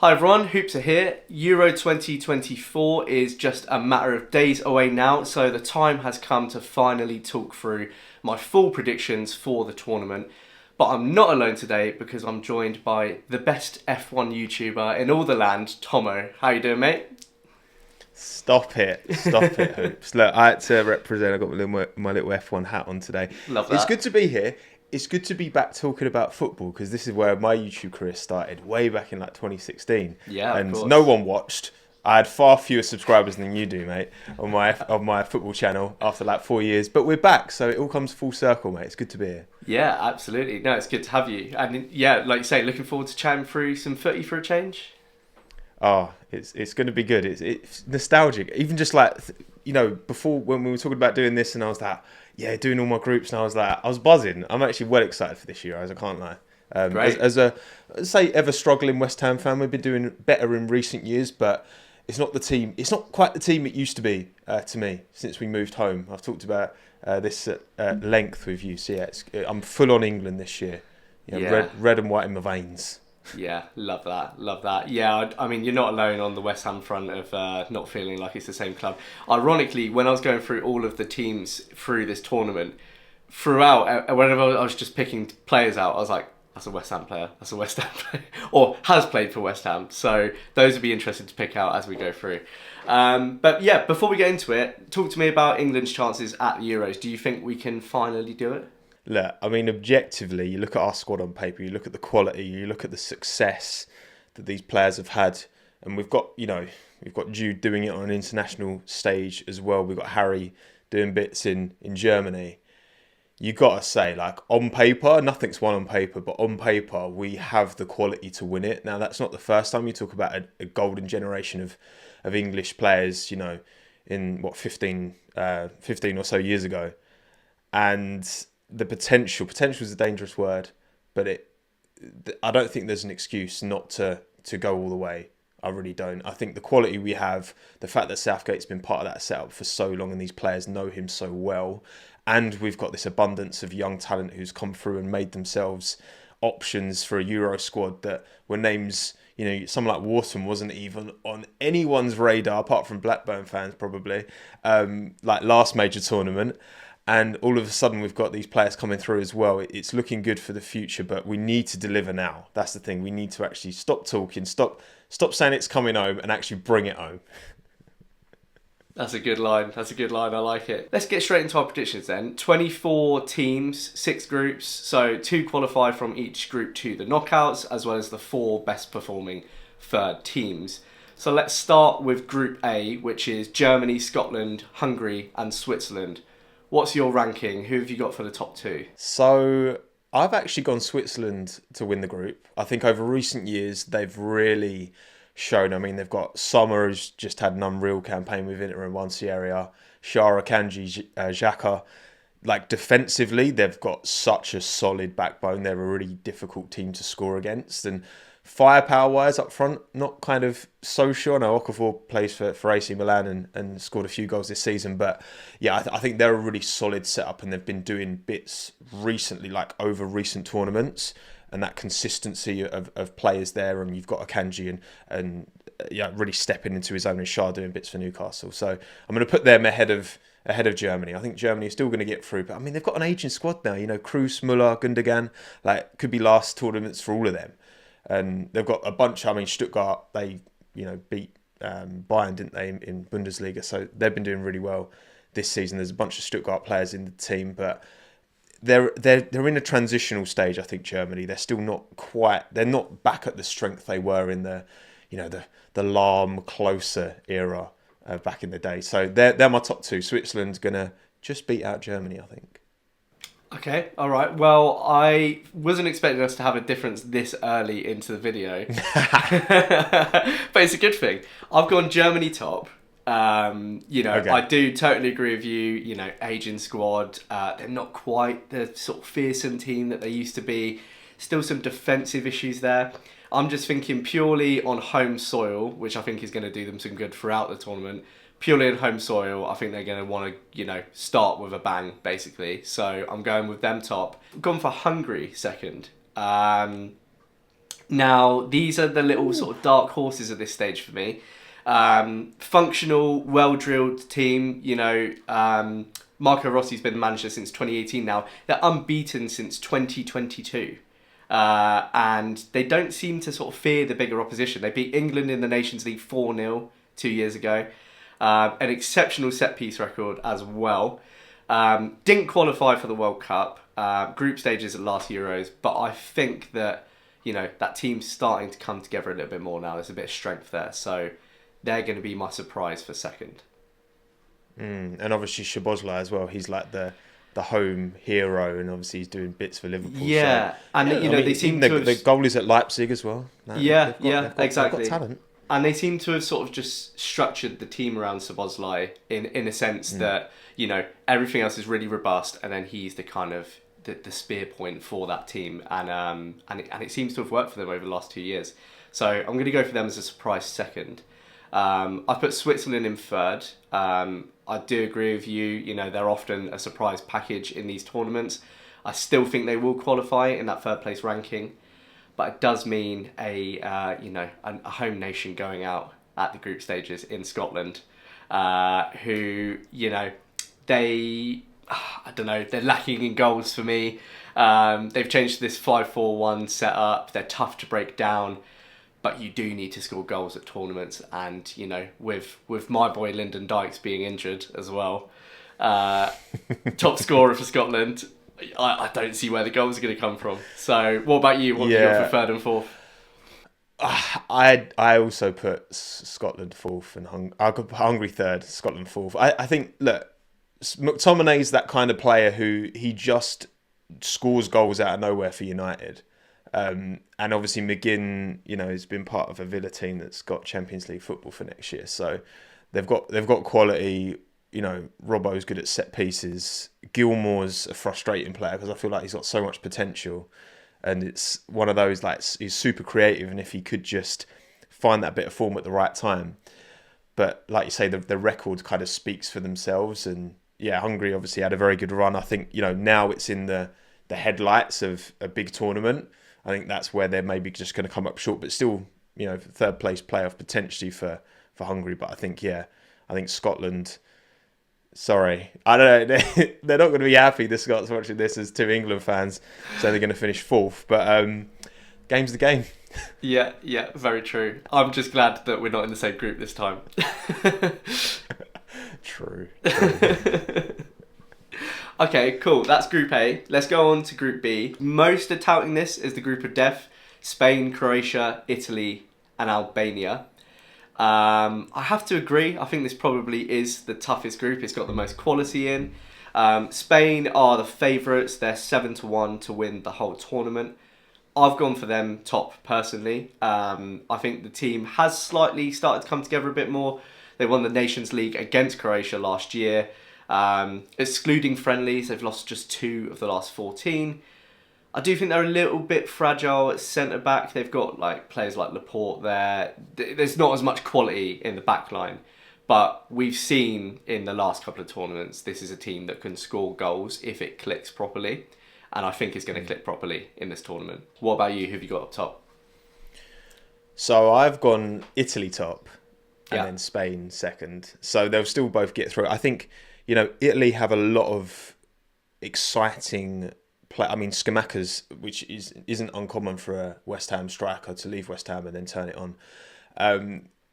Hi everyone, Hoopsa here. Euro 2024 is just a matter of days away now, so the time has come to finally talk through my full predictions for the tournament. But I'm not alone today because I'm joined by the best F1 YouTuber in all the land, Tommo. How you doing, mate? Stop it, Hoops. Look, I had to represent. I got my little F1 hat on today. Love It's good that. to be here. It's good to be back talking about football because this is where my YouTube career started, way back in like 2016, Yeah, of and no course. one watched. I had far fewer subscribers than you do, mate, on my football channel after like 4 years. But we're back, so it all comes full circle, mate. It's good to be here. Yeah, absolutely. No, it's good to have you. And yeah, like you say, looking forward to chatting through some footy for a change. Oh, it's going to be good. It's nostalgic. Even just like before when we were talking about doing this, and I was like, yeah, doing all my groups, and I was buzzing. I'm actually well excited for this year, as I can't lie. Great. As a say ever struggling West Ham fan, we've been doing better in recent years, but it's not the team. It's not quite the team it used to be to me since we moved home. I've talked about this at length with you. So yeah, I'm full on England this year. Yeah, Yeah. red and white in my veins. Yeah, love that, love that. Yeah, I mean, you're not alone on the West Ham front of not feeling like it's the same club. Ironically, when I was going through all of the teams through this tournament, throughout, whenever I was just picking players out, I was like, that's a West Ham player, that's a West Ham player, or has played for West Ham. So those would be interesting to pick out as we go through. But yeah, before we get into it, talk to me about England's chances at the Euros. Do you think we can finally do it? Look, I mean, objectively, you look at our squad on paper, you look at the quality, you look at the success that these players have had, and we've got Jude doing it on an international stage as well. We've got Harry doing bits in Germany. You gotta say, like on paper, nothing's won on paper, but on paper, we have the quality to win it. Now, that's not the first time you talk about a golden generation of English players, in what 15 or so years ago, and the potential is a dangerous word, but I don't think there's an excuse not to go all the way. I really don't. I think the quality we have, the fact that Southgate's been part of that setup for so long and these players know him so well, and we've got this abundance of young talent who's come through and made themselves options for a Euro squad that were names, someone like Wharton wasn't even on anyone's radar apart from Blackburn fans probably, like last major tournament. And all of a sudden, we've got these players coming through as well. It's looking good for the future, but we need to deliver now. That's the thing. We need to actually stop talking, stop saying it's coming home, and actually bring it home. That's a good line. That's a good line. I like it. Let's get straight into our predictions then. 24 teams, 6 groups. So 2 qualify from each group to the knockouts, as well as the 4 best performing third teams. So let's start with Group A, which is Germany, Scotland, Hungary, and Switzerland. What's your ranking? Who have you got for the top 2? So I've actually gone Switzerland to win the group. I think over recent years they've really shown. I mean, they've got Sommer who's just had an unreal campaign with Inter and one area. Shara Kanji, Xhaka. Like defensively, they've got such a solid backbone. They're a really difficult team to score against, and firepower wise up front, not kind of so sure. No, Okafor plays for AC Milan and scored a few goals this season, but yeah, I think they're a really solid setup, and they've been doing bits recently, like over recent tournaments, and that consistency of players there, and you've got Akanji and yeah, really stepping into his own, and Shah doing bits for Newcastle. So I'm going to put them ahead of Germany. I think Germany is still going to get through, but I mean they've got an aging squad now. Kroos, Muller, Gundogan, like could be last tournaments for all of them, and they've got a bunch. I mean Stuttgart, they beat Bayern, didn't they, in Bundesliga? So they've been doing really well this season. There's a bunch of Stuttgart players in the team, but they're in a transitional stage. I think Germany. They're still not quite. They're not back at the strength they were in the Lahm closer era back in the day. So they're my top 2. Switzerland's gonna just beat out Germany, I think. Okay, all right. Well, I wasn't expecting us to have a difference this early into the video, but it's a good thing. I've gone Germany top. I Okay. do totally agree with you. Aging squad. They're not quite the sort of fearsome team that they used to be. Still some defensive issues there. I'm just thinking purely on home soil, which I think is going to do them some good throughout the tournament. Purely on home soil, I think they're going to want to, start with a bang, basically. So I'm going with them top. I've gone for Hungary second. Now, these are the little sort of dark horses at this stage for me. Functional, well-drilled team. Marco Rossi's been the manager since 2018 now. They're unbeaten since 2022. And they don't seem to sort of fear the bigger opposition. They beat England in the Nations League 4-0 2 years ago. An exceptional set-piece record as well. Didn't qualify for the World Cup. Group stages at last Euros. But I think that, that team's starting to come together a little bit more now. There's a bit of strength there. So they're going to be my surprise for second. And obviously Szoboszlai as well. He's like the home hero, and obviously he's doing bits for Liverpool. Yeah, so, and they seem to have... the goalies at Leipzig as well. Exactly. They've got talent. And they seem to have sort of just structured the team around Szoboszlai in a sense that everything else is really robust, and then he's the kind of the spear point for that team, and it seems to have worked for them over the last 2 years. So I'm going to go for them as a surprise second. I put Switzerland in third. I do agree with you. They're often a surprise package in these tournaments. I still think they will qualify in that third place ranking, but it does mean a home nation going out at the group stages in Scotland, who I don't know, they're lacking in goals for me. They've changed to this 5-4-1 setup. They're tough to break down. But you do need to score goals at tournaments, and with my boy Lyndon Dykes being injured as well, top scorer for Scotland, I don't see where the goals are going to come from. So, what about you? What have you got for third and fourth? I also put Scotland fourth and Hungary third, Scotland fourth. I think McTominay is that kind of player who he just scores goals out of nowhere for United. And obviously McGinn, has been part of a Villa team that's got Champions League football for next year. So they've got quality. Robbo's good at set pieces. Gilmore's a frustrating player because I feel like he's got so much potential, and it's one of those he's super creative, and if he could just find that bit of form at the right time. But like you say, the record kind of speaks for themselves, and Hungary obviously had a very good run. I think now it's in the headlights of a big tournament. I think that's where they're maybe just going to come up short, but still, third place playoff potentially for Hungary. But I think Scotland, sorry, I don't know, they're not going to be happy, the Scots, watching this as two England fans, so they're going to finish fourth. But game's the game. Yeah, very true. I'm just glad that we're not in the same group this time. True. Okay, cool. That's Group A. Let's go on to Group B. Most are touting this as the group of death. Spain, Croatia, Italy, and Albania. I have to agree. I think this probably is the toughest group. It's got the most quality in. Spain are the favourites. They're 7-1 to win the whole tournament. I've gone for them top, personally. I think the team has slightly started to come together a bit more. They won the Nations League against Croatia last year. Excluding friendlies, they've lost just 2 of the last 14. I do think they're a little bit fragile at centre-back. They've got players like Laporte there. There's not as much quality in the back line. But we've seen in the last couple of tournaments, this is a team that can score goals if it clicks properly. And I think it's going to click properly in this tournament. What about you? Who have you got up top? So I've gone Italy top and then Spain second. So they'll still both get through. I think... Italy have a lot of exciting play. I mean, Scamacca's, which isn't uncommon for a West Ham striker to leave West Ham and then turn it on.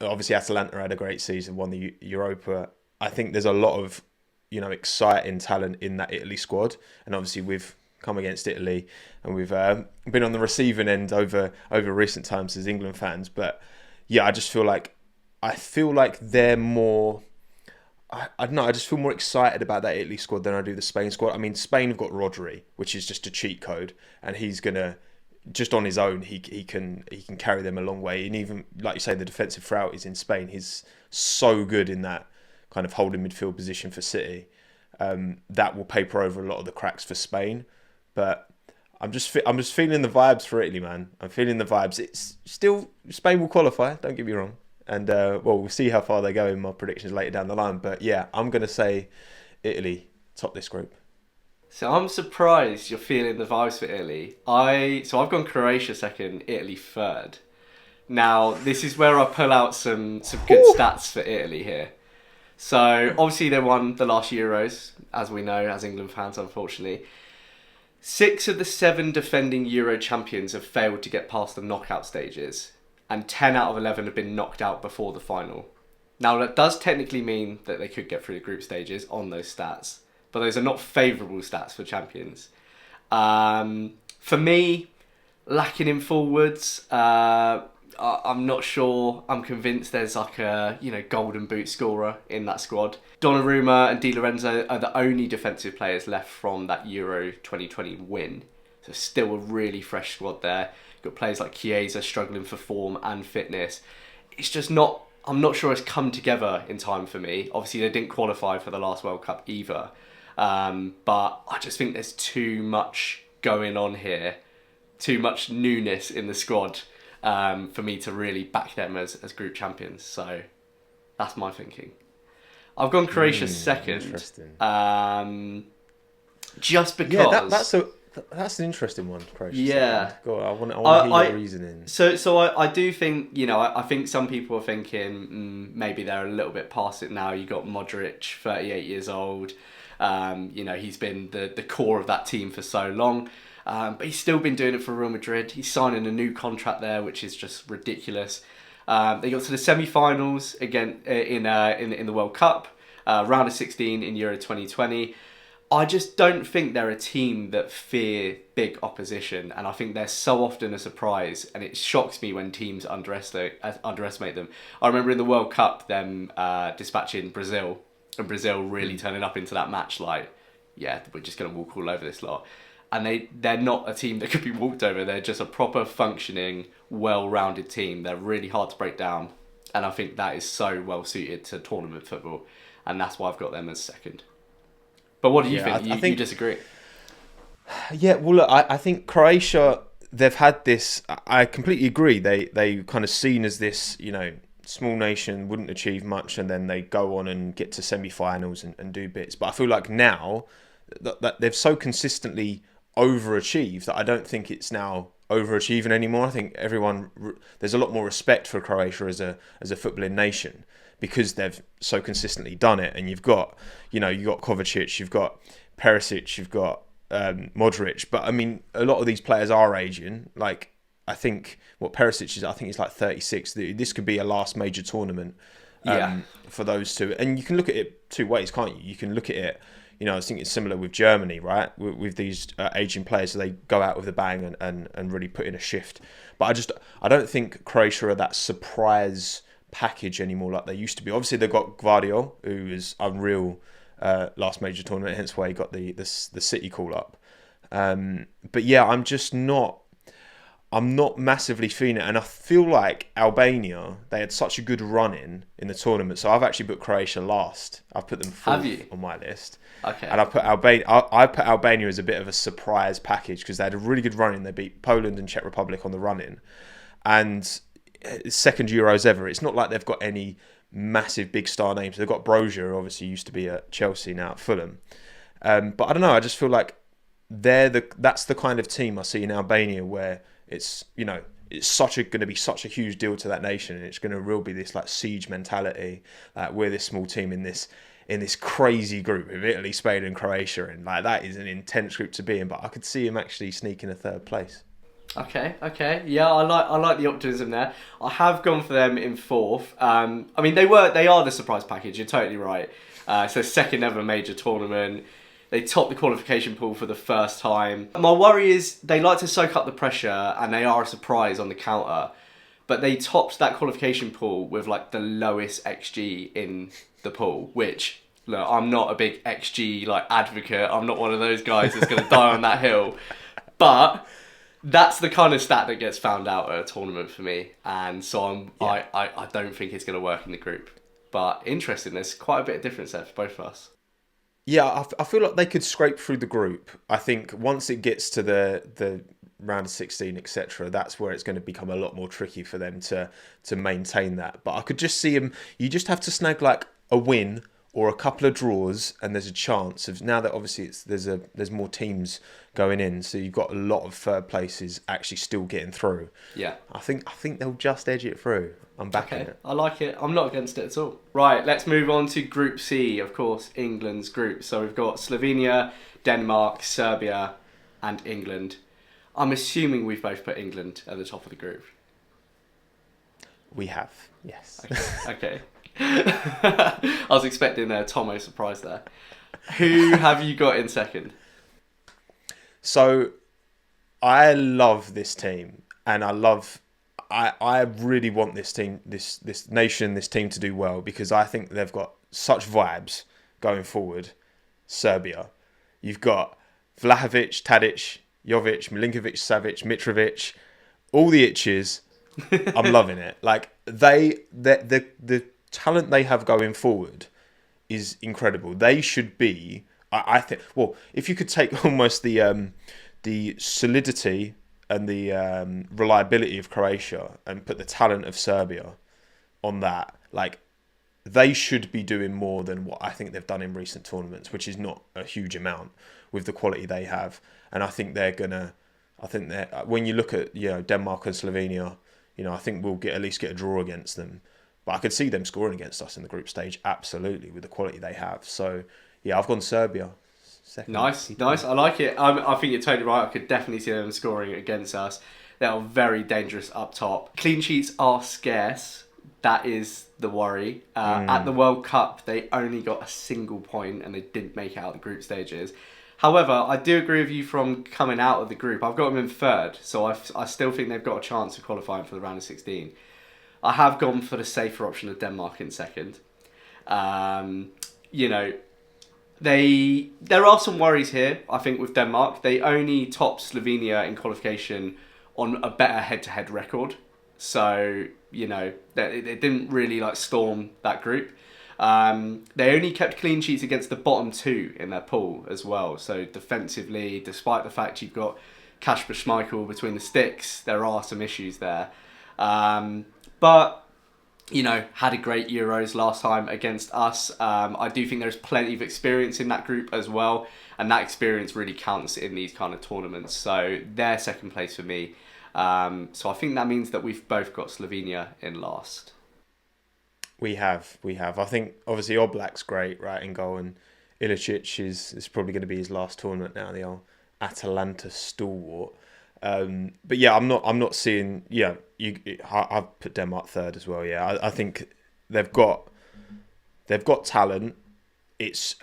Obviously, Atalanta had a great season, won the Europa. I think there's a lot of, exciting talent in that Italy squad. And obviously, we've come against Italy and we've been on the receiving end over recent times as England fans. But I just feel like they're more... I don't know, I just feel more excited about that Italy squad than I do the Spain squad. I mean, Spain have got Rodri, which is just a cheat code, and he's gonna, just on his own, he can carry them a long way. And even, like you say, the defensive frailties in Spain, he's so good in that kind of holding midfield position for City. That will paper over a lot of the cracks for Spain. But I'm just feeling the vibes for Italy, man. I'm feeling the vibes. It's still, Spain will qualify, don't get me wrong. And, we'll see how far they go in my predictions later down the line. But, I'm going to say Italy top this group. So I'm surprised you're feeling the vibes for Italy. I've gone Croatia second, Italy third. Now this is where I pull out some good Whew. stats for Italy here. So obviously they won the last Euros, as we know, as England fans, unfortunately. 6 of the 7 defending Euro champions have failed to get past the knockout stages, and 10 out of 11 have been knocked out before the final. Now that does technically mean that they could get through the group stages on those stats, but those are not favourable stats for champions. For me, lacking in forwards. I'm not sure. I'm convinced there's like a golden boot scorer in that squad. Donnarumma and Di Lorenzo are the only defensive players left from that Euro 2020 win. So still a really fresh squad there. Got players like Chiesa struggling for form and fitness. It's just not. I'm not sure it's come together in time for me. Obviously, they didn't qualify for the last World Cup either. But I just think there's too much going on here, too much newness in the squad for me to really back them as group champions. So that's my thinking. I've gone Croatia second. Interesting. Just because. Yeah, that's an interesting one, Croatia. Yeah. Second. Go on, I want to hear your reasoning. So I do think, I think some people are thinking maybe they're a little bit past it now. You got Modric, 38 years old. He's been the core of that team for so long. But he's still been doing it for Real Madrid. He's signing a new contract there, which is just ridiculous. They got to the semi-finals again in the World Cup, round of 16 in Euro 2020. I just don't think they're a team that fear big opposition, and I think they're so often a surprise, and it shocks me when teams underestimate them. I remember in the World Cup them dispatching Brazil, and Brazil really turning up into that match like, yeah, we're just going to walk all over this lot. And they're not a team that could be walked over. They're just a proper functioning, well-rounded team. They're really hard to break down, and I think that is so well suited to tournament football, and that's why I've got them as second. But what do you think? You disagree? Yeah, well, look, I think Croatia, they've had this. I completely agree. They kind of seen as this, small nation, wouldn't achieve much, and then they go on and get to semi-finals and do bits. But I feel like now that they've so consistently overachieved that I don't think it's now overachieving anymore. I think there's a lot more respect for Croatia as a footballing nation, because they've so consistently done it. And you've got Kovacic, you've got Perisic, you've got Modric. But I mean, a lot of these players are aging. Like, I think what Perisic is, I think he's like 36. This could be a last major tournament for those two. And you can look at it two ways, can't you? You can look at it, I think it's similar with Germany, right? With these aging players, so they go out with a bang and really put in a shift. But I don't think Croatia are that surprise package anymore like they used to be. Obviously, they've got Gvardiol, who is unreal last major tournament, hence why he got the City call up. But yeah, I'm not massively feeling it, and I feel like Albania, they had such a good run in the tournament, so I've actually put Croatia last. I've put them fourth on my list. Okay. And I put Albania as a bit of a surprise package because they had a really good run in. They beat Poland and Czech Republic on the run in, and second Euros ever. It's not like they've got any massive big star names. They've got Brozier, who obviously used to be at Chelsea, now at Fulham. But I don't know. I just feel like that's the kind of team I see in Albania where it's going to be such a huge deal to that nation, and it's going to really be this like siege mentality. We're this small team in this crazy group of Italy, Spain, and Croatia, and like that is an intense group to be in. But I could see him actually sneaking a third place. Okay. Yeah, I like the optimism there. I have gone for them in fourth. I mean, they are the surprise package. You're totally right. So second ever major tournament. They topped the qualification pool for the first time. My worry is they like to soak up the pressure, and they are a surprise on the counter. But they topped that qualification pool with like the lowest XG in the pool, which, look, I'm not a big XG like advocate. I'm not one of those guys that's going to die on that hill. But that's the kind of stat that gets found out at a tournament for me. And so I don't think it's going to work in the group. But interesting, there's quite a bit of difference there for both of us. Yeah, I feel like they could scrape through the group. I think once it gets to the round of 16, etc., that's where it's going to become a lot more tricky for them to maintain that. But I could just see them. You just have to snag like a win or a couple of draws, and there's a chance of, now that obviously there's more teams going in, so you've got a lot of third places actually still getting through. Yeah. I think they'll just edge it through. I'm backing it. I like it. I'm not against it at all. Right, let's move on to Group C, of course, England's group. So we've got Slovenia, Denmark, Serbia, and England. I'm assuming we've both put England at the top of the group. We have, yes. Okay. I was expecting a Tommo surprise there. Who have you got in second? So, I love this team, and I really want this team, this nation, this team to do well, because I think they've got such vibes going forward. Serbia, you've got Vlahovic, Tadic, Jovic, Milinkovic, Savic, Mitrovic, all the itches. I'm loving it. Like the talent they have going forward is incredible. They should be. I think. Well, if you could take almost the solidity and the reliability of Croatia and put the talent of Serbia on that, like they should be doing more than what I think they've done in recent tournaments, which is not a huge amount with the quality they have. And I think they're gonna. I think that when you look at Denmark and Slovenia, I think we'll at least get a draw against them. But I could see them scoring against us in the group stage, absolutely, with the quality they have. So yeah, I've gone Serbia. Second. Nice. I like it. I think you're totally right. I could definitely see them scoring against us. They are very dangerous up top. Clean sheets are scarce. That is the worry. At the World Cup, they only got a single point and they didn't make it out of the group stages. However, I do agree with you from coming out of the group. I've got them in third, so I still think they've got a chance of qualifying for the round of 16. I have gone for the safer option of Denmark in second. There are some worries here, I think, with Denmark. They only topped Slovenia in qualification on a better head-to-head record. So, they didn't really storm that group. They only kept clean sheets against the bottom two in their pool as well. So defensively, despite the fact you've got Kasper Schmeichel between the sticks, there are some issues there. But had a great Euros last time against us. I do think there's plenty of experience in that group as well, and that experience really counts in these kind of tournaments. So they're second place for me. So I think that means that we've both got Slovenia in last. We have. I think obviously Oblak's great, right, in goal, and Ilicic is probably going to be his last tournament now. The old Atalanta stalwart. But yeah, I'm not seeing. Yeah, I've put Denmark third as well. Yeah, I think they've got talent. It's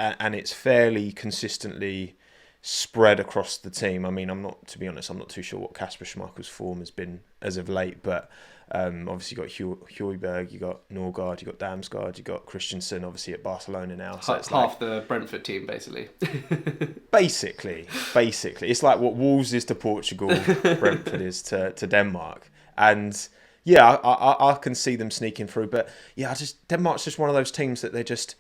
fairly consistently spread across the team. I mean, to be honest, I'm not too sure what Kasper Schmeichel's form has been as of late, but obviously you got Højbjerg, you got Norgard, you got Damsgaard, you got Christensen, obviously at Barcelona now. So it's half the Brentford team, basically. Basically, it's like what Wolves is to Portugal, Brentford is to Denmark, and yeah, I can see them sneaking through. But yeah, Denmark's just one of those teams that they're just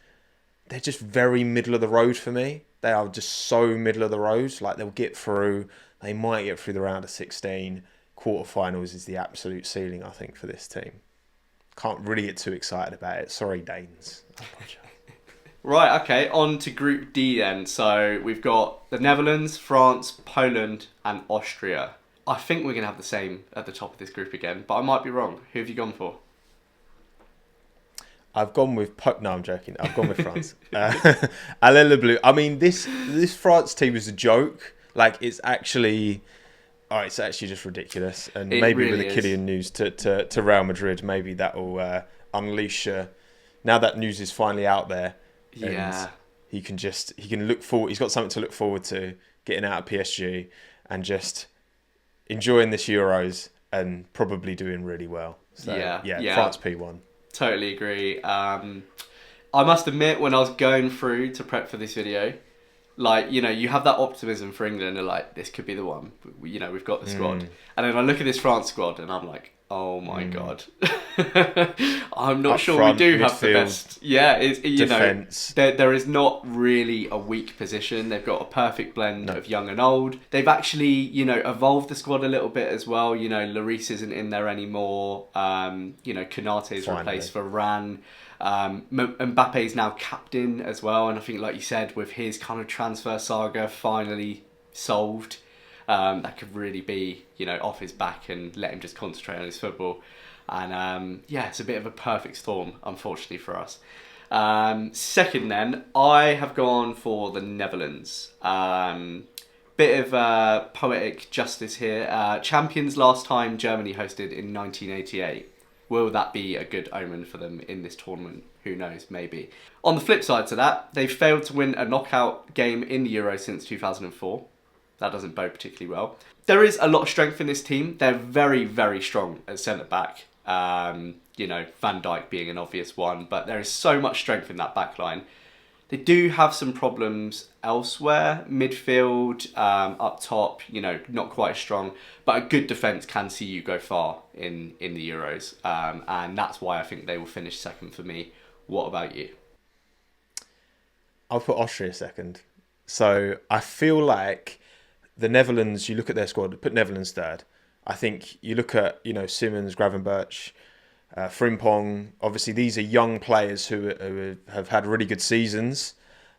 very middle of the road for me. They are just so middle of the road. Like they'll get through. They might get through the round of 16. Quarterfinals is the absolute ceiling, I think, for this team. Can't really get too excited about it. Sorry, Danes. Right, okay, on to Group D then. So we've got the Netherlands, France, Poland, and Austria. I think we're going to have the same at the top of this group again, but I might be wrong. Who have you gone for? I've gone with... No, I'm joking. I've gone with France. Alain Le Bleu. I mean, this France team is a joke. Like, it's actually just ridiculous. And It maybe really with the Kylian news to Real Madrid, maybe that will unleash... now that news is finally out there, Yeah. he can look forward. He's got something to look forward to, getting out of PSG and just enjoying this Euros and probably doing really well. So, yeah. France P1. Totally agree. I must admit, when I was going through to prep for this video, you have that optimism for England and this could be the one. We've got the squad. And then I look at this France squad and I'm like, Oh my God. I'm not Up sure we front, do have the midfield, best. Yeah, defence. there is not really a weak position. They've got a perfect blend No, of young and old. They've actually, evolved the squad a little bit as well. Lloris isn't in there anymore. Konate's finally. replaced Varane. Mbappe's now captain as well. And I think, like you said, with his kind of transfer saga finally solved, that could really be, off his back and let him just concentrate on his football. And it's a bit of a perfect storm, unfortunately for us. Second, then, I have gone for the Netherlands. Bit of poetic justice here. Champions last time Germany hosted in 1988. Will that be a good omen for them in this tournament? Who knows, maybe. On the flip side to that, they've failed to win a knockout game in the Euro since 2004. That doesn't bode particularly well. There is a lot of strength in this team. They're very, very strong at centre-back. Van Dijk being an obvious one, but there is so much strength in that back line. They do have some problems elsewhere. Midfield, up top, not quite as strong. But a good defence can see you go far in the Euros. And that's why I think they will finish second for me. What about you? I'll put Austria second. So I feel like the Netherlands, you look at their squad, put Netherlands third. I think you look at, Simmons, Gravenberch, Frimpong. Obviously, these are young players who have had really good seasons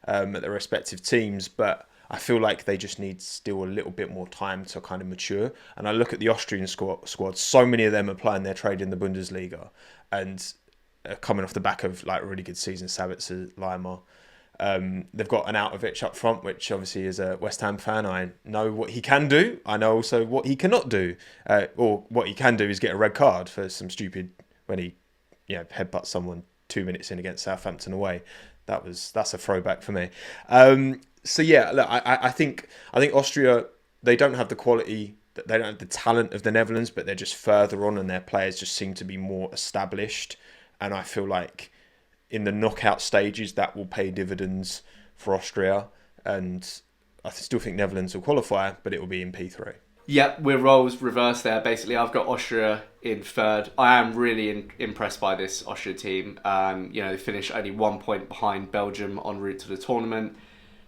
at their respective teams, but I feel like they just need still a little bit more time to kind of mature. And I look at the Austrian squad, so many of them are playing their trade in the Bundesliga and coming off the back of like really good seasons, Sabitzer, Lima. They've got an Arnautovic up front, which obviously as a West Ham fan, I know what he can do. I know also what he cannot do. Or what he can do is get a red card for some stupid, when he headbutts someone 2 minutes in against Southampton away. That's a throwback for me. So yeah, look, I think Austria, they don't have the quality, they don't have the talent of the Netherlands, but they're just further on and their players just seem to be more established. And I feel like in the knockout stages, that will pay dividends for Austria. And I still think Netherlands will qualify, but it will be in P3. Yep, we're roles reversed there. Basically, I've got Austria in third. I am really impressed by this Austria team. They finished only 1 point behind Belgium en route to the tournament.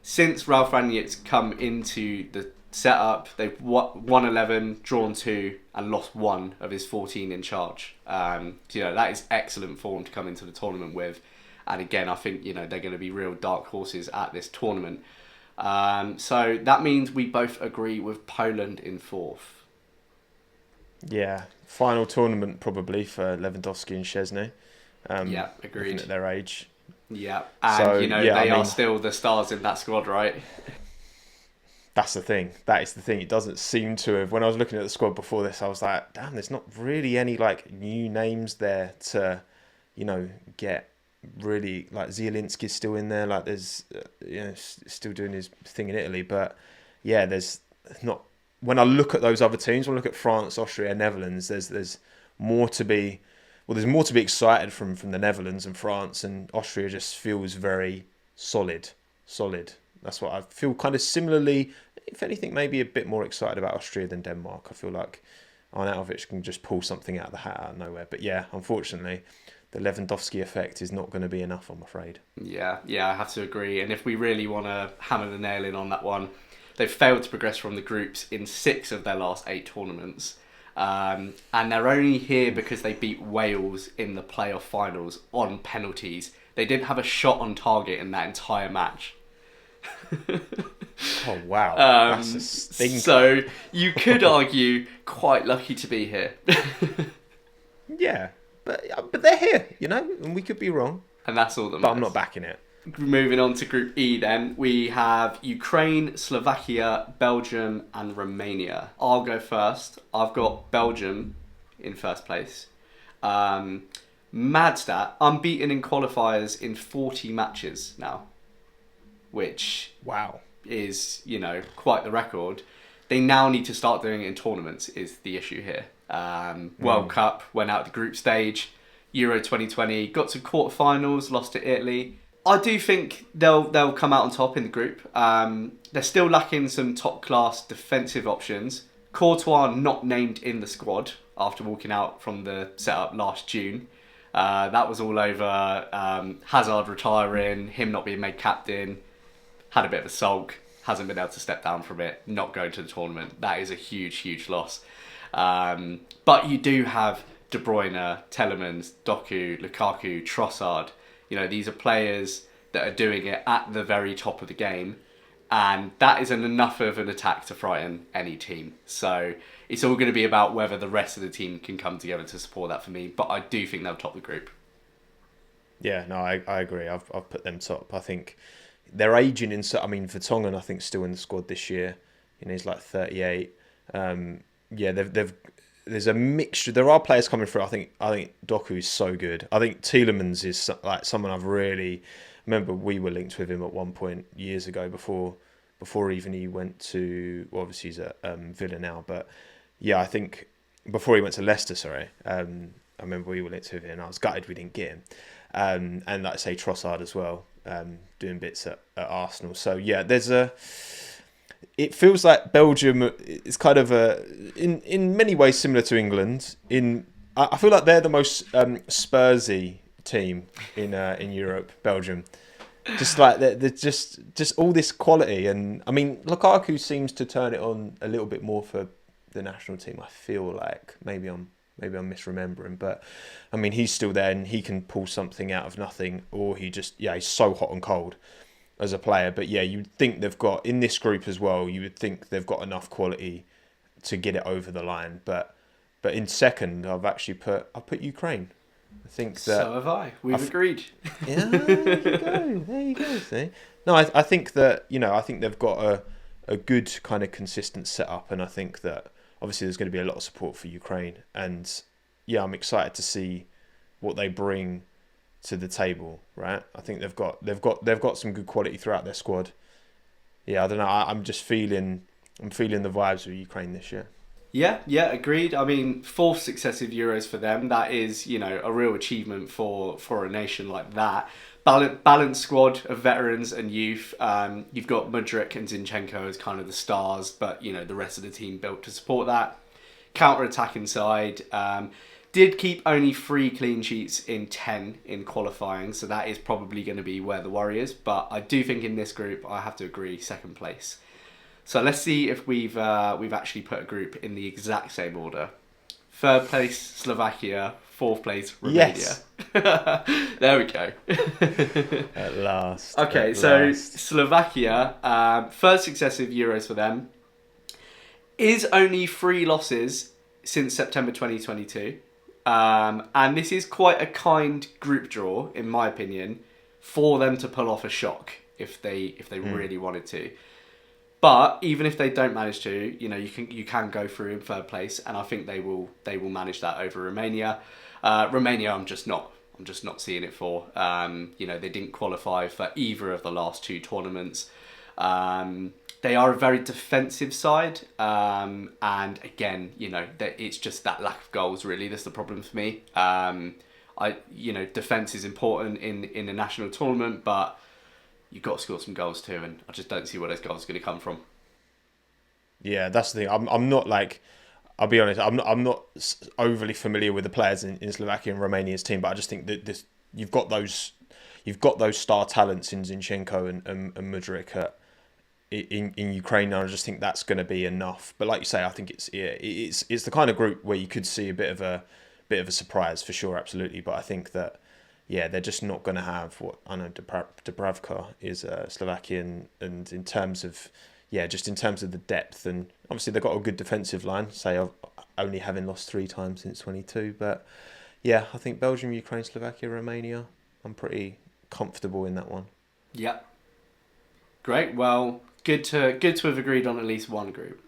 Since Ralf Rangnick's come into the setup, they've won 11, drawn 2, and lost 1 of his 14 in charge. That is excellent form to come into the tournament with. And again, I think they're going to be real dark horses at this tournament. So that means we both agree with Poland in fourth. Yeah, final tournament probably for Lewandowski and Szczesny. Yeah, agreed. Looking at their age. Yeah, and So, they are still the stars in that squad, right? That's the thing. That is the thing. It doesn't seem to have. When I was looking at the squad before this, I was like, damn, there's not really any like new names there to, get really like Zielinski's still in there. Like there's, still doing his thing in Italy. But yeah, there's not. When I look at those other teams, when I look at France, Austria, Netherlands, there's more to be. Well, there's more to be excited from the Netherlands and France, and Austria just feels very solid. That's what I feel kind of similarly. If anything, maybe a bit more excited about Austria than Denmark. I feel like Arnautovic can just pull something out of the hat out of nowhere. But yeah, unfortunately, the Lewandowski effect is not going to be enough, I'm afraid. Yeah, I have to agree. And if we really want to hammer the nail in on that one, they've failed to progress from the groups in 6 of their last 8 tournaments. And they're only here because they beat Wales in the playoff finals on penalties. They didn't have a shot on target in that entire match. Oh wow, that's a stinker. So you could argue quite lucky to be here. Yeah, but they're here, and we could be wrong. And that's all that matters. But I'm not backing it. Moving on to Group E then, we have Ukraine, Slovakia, Belgium and Romania. I'll go first. I've got Belgium in first place. Mad stat, unbeaten in qualifiers in 40 matches now. Which wow is, quite the record. They now need to start doing it in tournaments is the issue here. World Cup, went out the group stage. Euro 2020, got to quarterfinals, lost to Italy. I do think they'll come out on top in the group. They're still lacking some top class defensive options. Courtois not named in the squad after walking out from the setup last June. That was all over Hazard retiring, him not being made captain, had a bit of a sulk, hasn't been able to step down from it, not going to the tournament. That is a huge, huge loss. But you do have De Bruyne, Telemans, Doku, Lukaku, Trossard. These are players that are doing it at the very top of the game. And that isn't enough of an attack to frighten any team. So it's all going to be about whether the rest of the team can come together to support that for me. But I do think they'll top the group. Yeah, no, I agree. I've put them top. I think they're aging in. I mean, Vertonghen, I think, still in the squad this year. He's like 38. Yeah, there's a mixture. There are players coming through. I think Doku is so good. I think Tielemans is like someone I've really remember. We were linked with him at one point years ago before even he went to. Well, obviously he's at Villa now, but yeah, I think before he went to Leicester. Sorry, I remember we were linked with him, and I was gutted we didn't get him. And like I say, Trossard as well, doing bits at Arsenal. So yeah, it feels like Belgium is kind of in many ways similar to England. I feel like they're the most Spursy team in Europe. Belgium, just like they're just all this quality, and I mean Lukaku seems to turn it on a little bit more for the national team. I feel like maybe I'm misremembering, but I mean he's still there and he can pull something out of nothing, or he's so hot and cold as a player. But yeah, you'd think they've got in this group as well. You would think they've got enough quality to get it over the line. But in second, I've put Ukraine. I think that. So have I. We've agreed. Yeah, there you go. See, no, I think that I think they've got a good kind of consistent setup, and I think that obviously there's going to be a lot of support for Ukraine, and yeah, I'm excited to see what they bring to the table, right? I think they've got some good quality throughout their squad. Yeah, I don't know. I'm feeling the vibes of Ukraine this year. Yeah, agreed. I mean, 4th successive Euros for them. That is, a real achievement for a nation like that. Balanced squad of veterans and youth. You've got Mudryk and Zinchenko as kind of the stars, but the rest of the team built to support that. Counter-attacking side. Did keep only 3 clean sheets in 10 in qualifying, so that is probably going to be where the worry is. But I do think in this group, I have to agree, second place. So let's see if we've actually put a group in the exact same order. 3rd place, Slovakia. 4th place, Romania. Yes. There we go. At last. Okay, so Slovakia, 3rd successive Euros for them. Is only 3 losses since September 2022. And this is quite a kind group draw, in my opinion, for them to pull off a shock if they really wanted to. But even if they don't manage to, you can go through in 3rd place, and I think they will manage that over Romania. Romania, I'm just not seeing it for. They didn't qualify for either of the last 2 tournaments. They are a very defensive side, and again, it's just that lack of goals. Really, that's the problem for me. Defense is important in a national tournament, but you've got to score some goals too, and I just don't see where those goals are going to come from. Yeah, that's the thing. I'm not like, I'll be honest, I'm not overly familiar with the players in Slovakia and Romania's team, but I just think that you've got those star talents in Zinchenko and Mudryk in Ukraine, and I just think that's going to be enough. But like you say, I think it's the kind of group where you could see a bit of a surprise for sure, absolutely. But I think that they're just not going to have what I know Dubravka is Slovakian, and in terms of the depth, and obviously they've got a good defensive line. Say only having lost 3 times since 22, but yeah, I think Belgium, Ukraine, Slovakia, Romania. I'm pretty comfortable in that one. Yeah. Great. Well, good to have agreed on at least one group.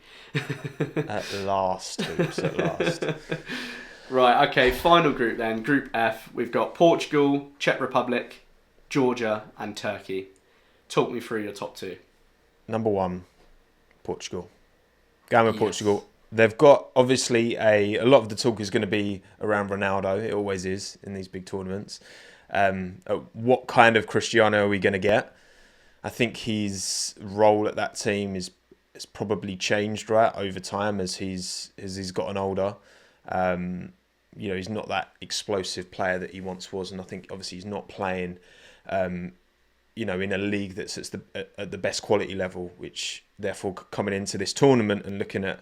At last, Hoops, at last. Right, okay, final group then. Group F. We've got Portugal, Czech Republic, Georgia, and Turkey. Talk me through your top 2. Number 1, Portugal. Going with Portugal. They've got, obviously, a lot of the talk is going to be around Ronaldo. It always is in these big tournaments. What kind of Cristiano are we going to get? I think his role at that team is it's probably changed, right, over time as he's gotten older. Um, he's not that explosive player that he once was, and I think obviously he's not playing, um, in a league that's at the best quality level, which therefore coming into this tournament and looking at,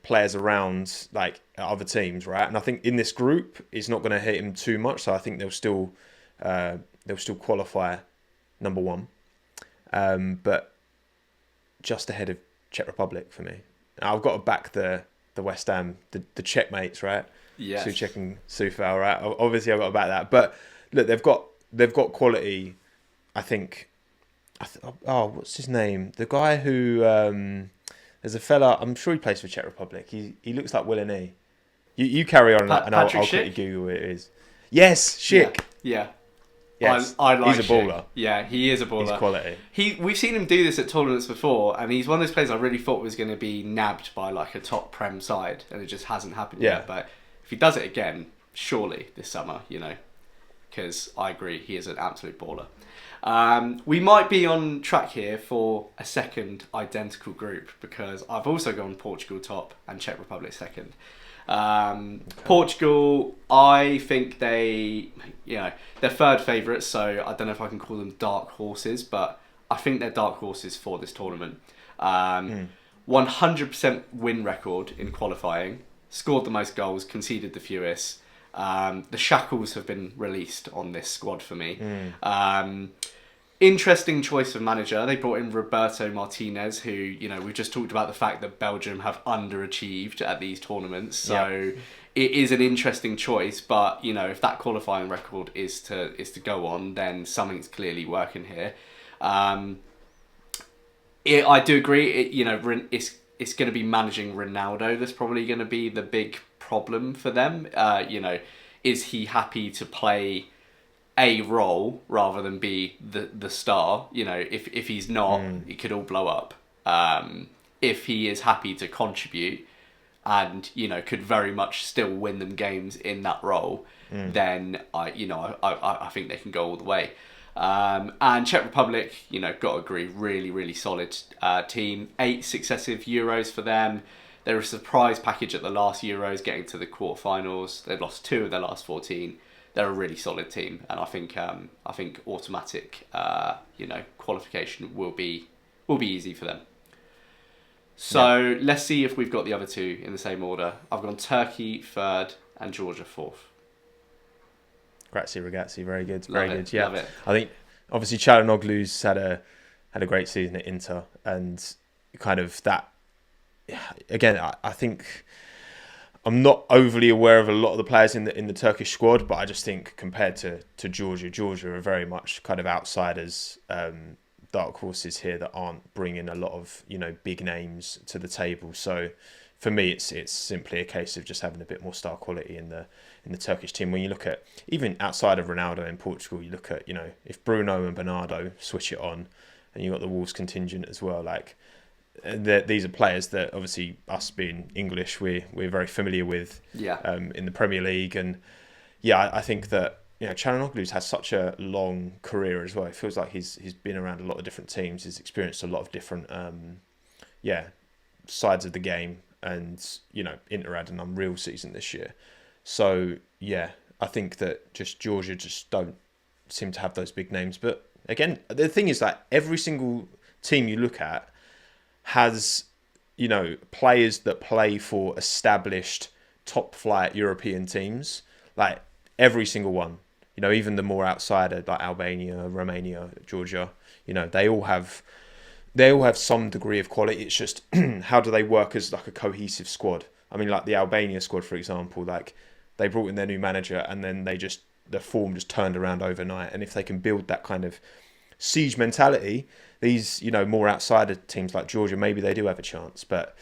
players around like other teams, right? And I think in this group, it's not going to hit him too much, so I think they'll still qualify number one, but just ahead of Czech Republic for me. Now, I've got to back the West Ham, the Czech mates, right? Yes. Souček and Soufal, right? Obviously, I've got to back that. But look, they've got quality. I think. What's his name? The guy who there's a fella. I'm sure he plays for Czech Republic. He looks like Will and E. You carry on, and I'll quickly Google who it is. Yes, Schick. Yeah. Yes, I like he's a baller. Yeah, he is a baller. He's quality. We've seen him do this at tournaments before, and he's one of those players I really thought was going to be nabbed by like a top Prem side, and it just hasn't happened yet. But if he does it again, surely this summer, because I agree, he is an absolute baller. We might be on track here for a second identical group, because I've also gone Portugal top and Czech Republic second. Portugal, I think they're third favourites, so I don't know if I can call them dark horses, but I think they're dark horses for this tournament. 100% win record in qualifying, scored the most goals, conceded the fewest. The shackles have been released on this squad for me. Interesting choice of manager. They brought in Roberto Martinez, who, we've just talked about the fact that Belgium have underachieved at these tournaments. So it is an interesting choice, but, if that qualifying record is to go on, then something's clearly working here. I do agree. It's going to be managing Ronaldo. That's probably going to be the big problem for them. Is he happy to play a role rather than be the star? If he's not, it could all blow up. If he is happy to contribute and could very much still win them games in that role, then I think they can go all the way. And Czech Republic, got to agree, really, really solid team. 8 successive Euros for them. They were a surprise package at the last Euros, getting to the quarterfinals. They've lost 2 of their last 14. They're a really solid team, and I think automatic qualification will be easy for them. So let's see if we've got the other 2 in the same order. I've gone Turkey 3rd and Georgia 4th. Grazie ragazzi, very good, Love very it, good. Yeah, love it. I think obviously Çalhanoğlu's had a great season at Inter, and kind of that. Again, I think I'm not overly aware of a lot of the players in the Turkish squad, but I just think compared to Georgia are very much kind of outsiders, dark horses here that aren't bringing a lot of big names to the table. So for me, it's simply a case of just having a bit more star quality in the Turkish team. When you look at even outside of Ronaldo in Portugal, you look at if Bruno and Bernardo switch it on, and you got the Wolves contingent as well, like. These are players that obviously us being English we're very familiar with in the Premier League, and I think that Çalhanoğlu's has such a long career as well. It feels like he's been around a lot of different teams. He's experienced a lot of different sides of the game, and Inter had an unreal season this year. So I think that Georgia just don't seem to have those big names. But again, the thing is that every single team you look at has players that play for established top flight European teams, like every single one. Even the more outsider like Albania, Romania, Georgia, they all have some degree of quality. It's just how do they work as like a cohesive squad? I mean, like the Albania squad, for example, like they brought in their new manager and then the form just turned around overnight. And if they can build that kind of siege mentality, these more outsider teams like Georgia, maybe they do have a chance, but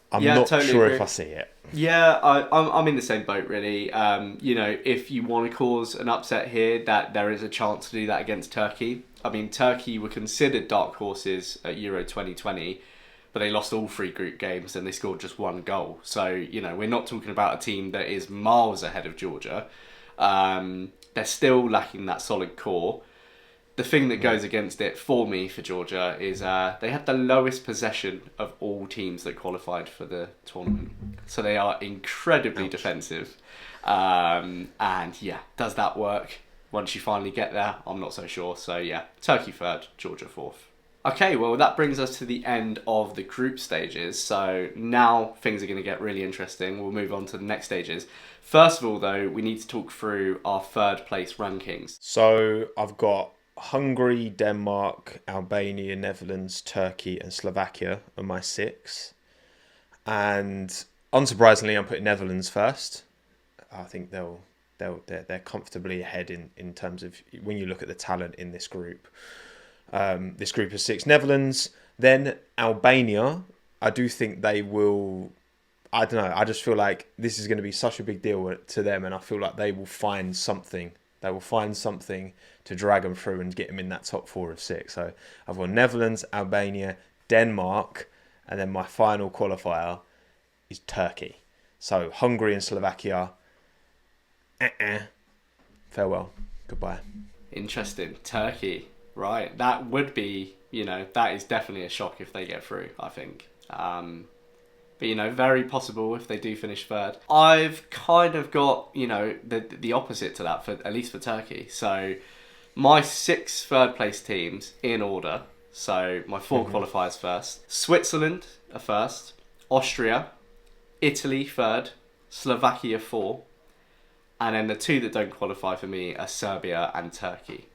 I'm not totally sure if I see it. I'm in the same boat really. If you want to cause an upset here, that there is a chance to do that against Turkey. I mean, Turkey were considered dark horses at Euro 2020, but they lost all 3 group games and they scored just 1 goal. So we're not talking about a team that is miles ahead of Georgia. They're still lacking that solid core. the thing that goes against it for me for Georgia is they had the lowest possession of all teams that qualified for the tournament. So they are incredibly defensive. And yeah, does that work once you finally get there? I'm not so sure. So yeah, Turkey third, Georgia fourth. Okay, well, that brings us to the end of the group stages. So now things are going to get really interesting. We'll move on to the next stages. First of all, though, we need to talk through our third place rankings. So I've got Hungary, Denmark, Albania, Netherlands, Turkey, and Slovakia are my 6. And unsurprisingly, I'm putting Netherlands first. I think they're comfortably ahead in terms of when you look at the talent in this group. This group of 6, Netherlands, then Albania. I do think they will. I don't know. I just feel like this is going to be such a big deal to them, and I feel like they will find something. They will find something to drag them through and get them in that top 4 of 6. So I've got Netherlands, Albania, Denmark, and then my final qualifier is Turkey. So Hungary and Slovakia. Farewell. Goodbye. Interesting. Turkey. Right. That would be, that is definitely a shock if they get through, I think. But, very possible if they do finish third. I've kind of got, the opposite to that, for at least for Turkey. So my 6 third place teams in order. So my 4 qualifiers first. Switzerland are first. Austria. Italy third. Slovakia 4. And then the 2 that don't qualify for me are Serbia and Turkey.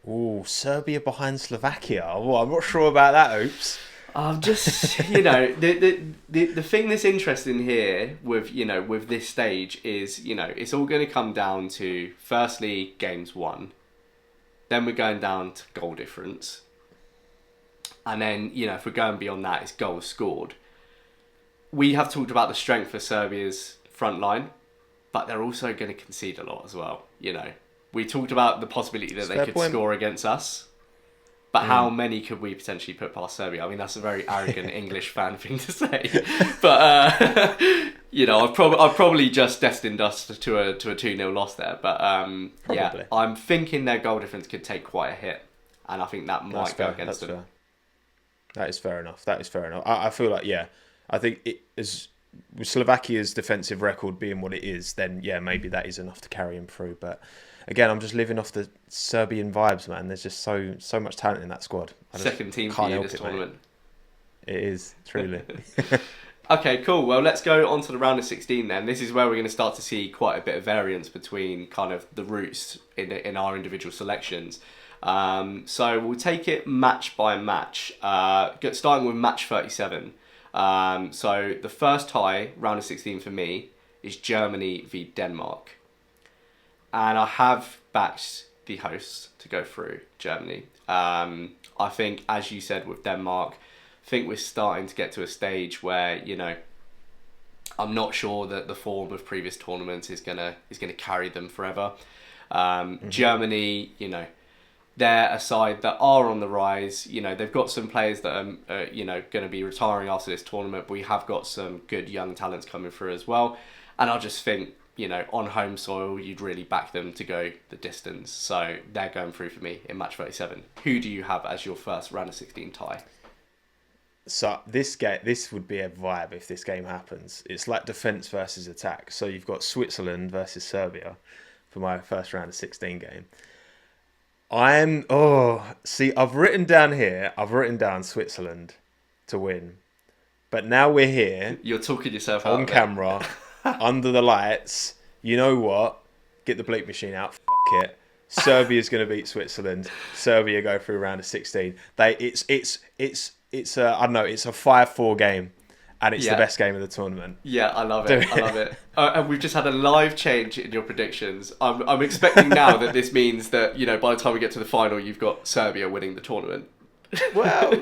Ooh, Serbia behind Slovakia. Oh, I'm not sure about that, Oops. I'm just, the thing that's interesting here with this stage is, it's all going to come down to, firstly, games won. Then we're going down to goal difference. And then, if we're going beyond that, it's goals scored. We have talked about the strength of Serbia's front line, but they're also going to concede a lot as well, We talked about the possibility that they could score against us. But how many could we potentially put past Serbia? I mean, that's a very arrogant English fan thing to say. But, I've probably just destined us to a 2-0 loss there. But, yeah, I'm thinking their goal difference could take quite a hit. And I think that might go against them. Fair. That is fair enough. I feel like, I think it is, with Slovakia's defensive record being what it is, then, maybe that is enough to carry him through. But again, I'm just living off the Serbian vibes, man. There's just so much talent in that squad. Second team for you this tournament. It is, truly. Okay, cool. Well, let's go on to the round of 16 then. This is where we're going to start to see quite a bit of variance between kind of the routes in our individual selections. So we'll take it match by match, starting with match 37. So the first tie, round of 16 for me, is Germany v Denmark. And I have backed the hosts to go through Germany. I think, as you said with Denmark, I think we're starting to get to a stage where, I'm not sure that the form of previous tournaments is gonna carry them forever. Germany, they're a side that are on the rise. They've got some players that are, going to be retiring after this tournament. But we have got some good young talents coming through as well. And I just think, on home soil, you'd really back them to go the distance. So they're going through for me in match 37. Who do you have as your first round of 16 tie? So this would be a vibe if this game happens. It's like defense versus attack. So you've got Switzerland versus Serbia for my first round of 16 game. I've written down Switzerland to win. But now we're here. You're talking yourself out on camera, under the lights. You know what? Get the bleep machine out. F*** it. Serbia's going to beat Switzerland. Serbia go through round of 16. It's a 5-4 game, and it's the best game of the tournament. Yeah, I love it. I love it. And we've just had a live change in your predictions. I'm expecting now that this means that by the time we get to the final, you've got Serbia winning the tournament. Well,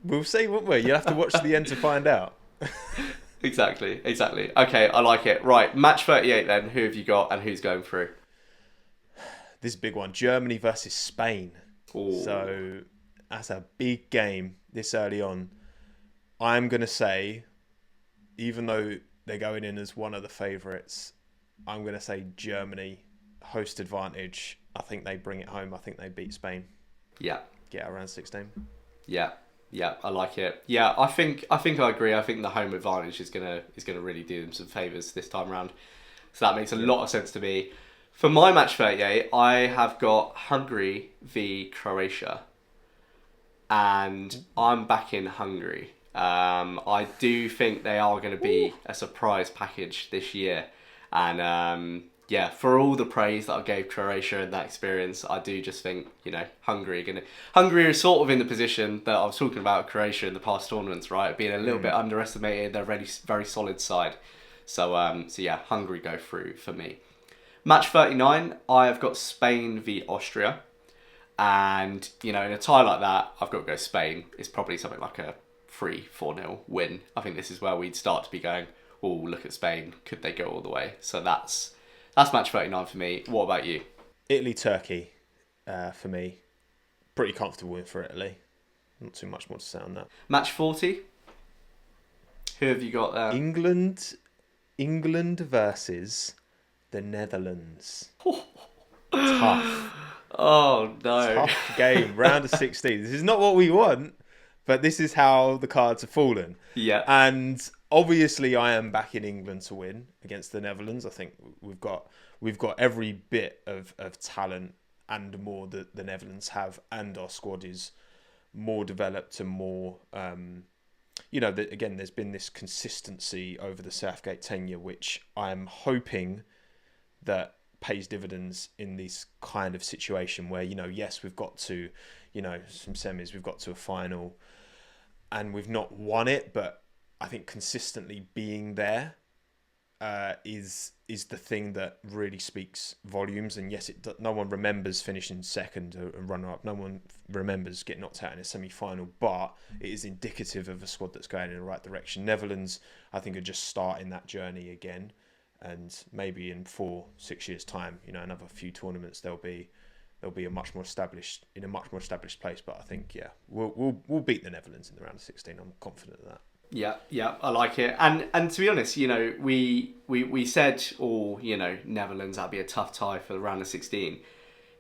we'll see, won't we? You'll have to watch the end to find out. Exactly. Okay, I like it. Right, match 38 then. Who have you got and who's going through? This big one, Germany versus Spain. Ooh. So that's a big game this early on. I'm going to say, even though they're going in as one of the favourites, I'm going to say Germany host advantage. I think they bring it home. I think they beat Spain. Yeah. Get out around 16. Yeah. Yeah, I like it. Yeah, I think I agree. I think the home advantage is gonna really do them some favours this time around. So that makes a lot of sense to me. For my match 38, I have got Hungary v Croatia, and I'm backing Hungary. I do think they are going to be a surprise package this year, and yeah, for all the praise that I gave Croatia in that experience, I do just think Hungary is sort of in the position that I was talking about Croatia in the past tournaments, right? Being a little bit underestimated, they're really very solid side. So yeah, Hungary go through for me. Match 39, I have got Spain v Austria. And, in a tie like that, I've got to go Spain. It's probably something like a 3-4-0 win. I think this is where we'd start to be going, oh, look at Spain. Could they go all the way? So that's match 39 for me. What about you? Italy, Turkey for me. Pretty comfortable win for Italy. Not too much more to say on that. Match 40. Who have you got there? England versus the Netherlands. Tough. Oh, no. Tough game. Round of 16. This is not what we want, but this is how the cards have fallen. Yeah. And obviously I am backing England to win against the Netherlands. I think we've got every bit of talent and more that the Netherlands have, and our squad is more developed and more again, there's been this consistency over the Southgate tenure, which I'm hoping that pays dividends in this kind of situation where, yes, we've got to, some semis, we've got to a final and we've not won it, but I think consistently being there is the thing that really speaks volumes. And yes, no one remembers finishing second and runner-up. No one remembers getting knocked out in a semi-final, but it is indicative of a squad that's going in the right direction. Netherlands, I think, are just starting that journey again. And maybe in 4-6 years' time, another few tournaments, they'll be a much more established place. But I think, yeah, we'll beat the Netherlands in the round of 16. I'm confident of that. Yeah, I like it. And to be honest, we said, Netherlands, that'd be a tough tie for the round of 16.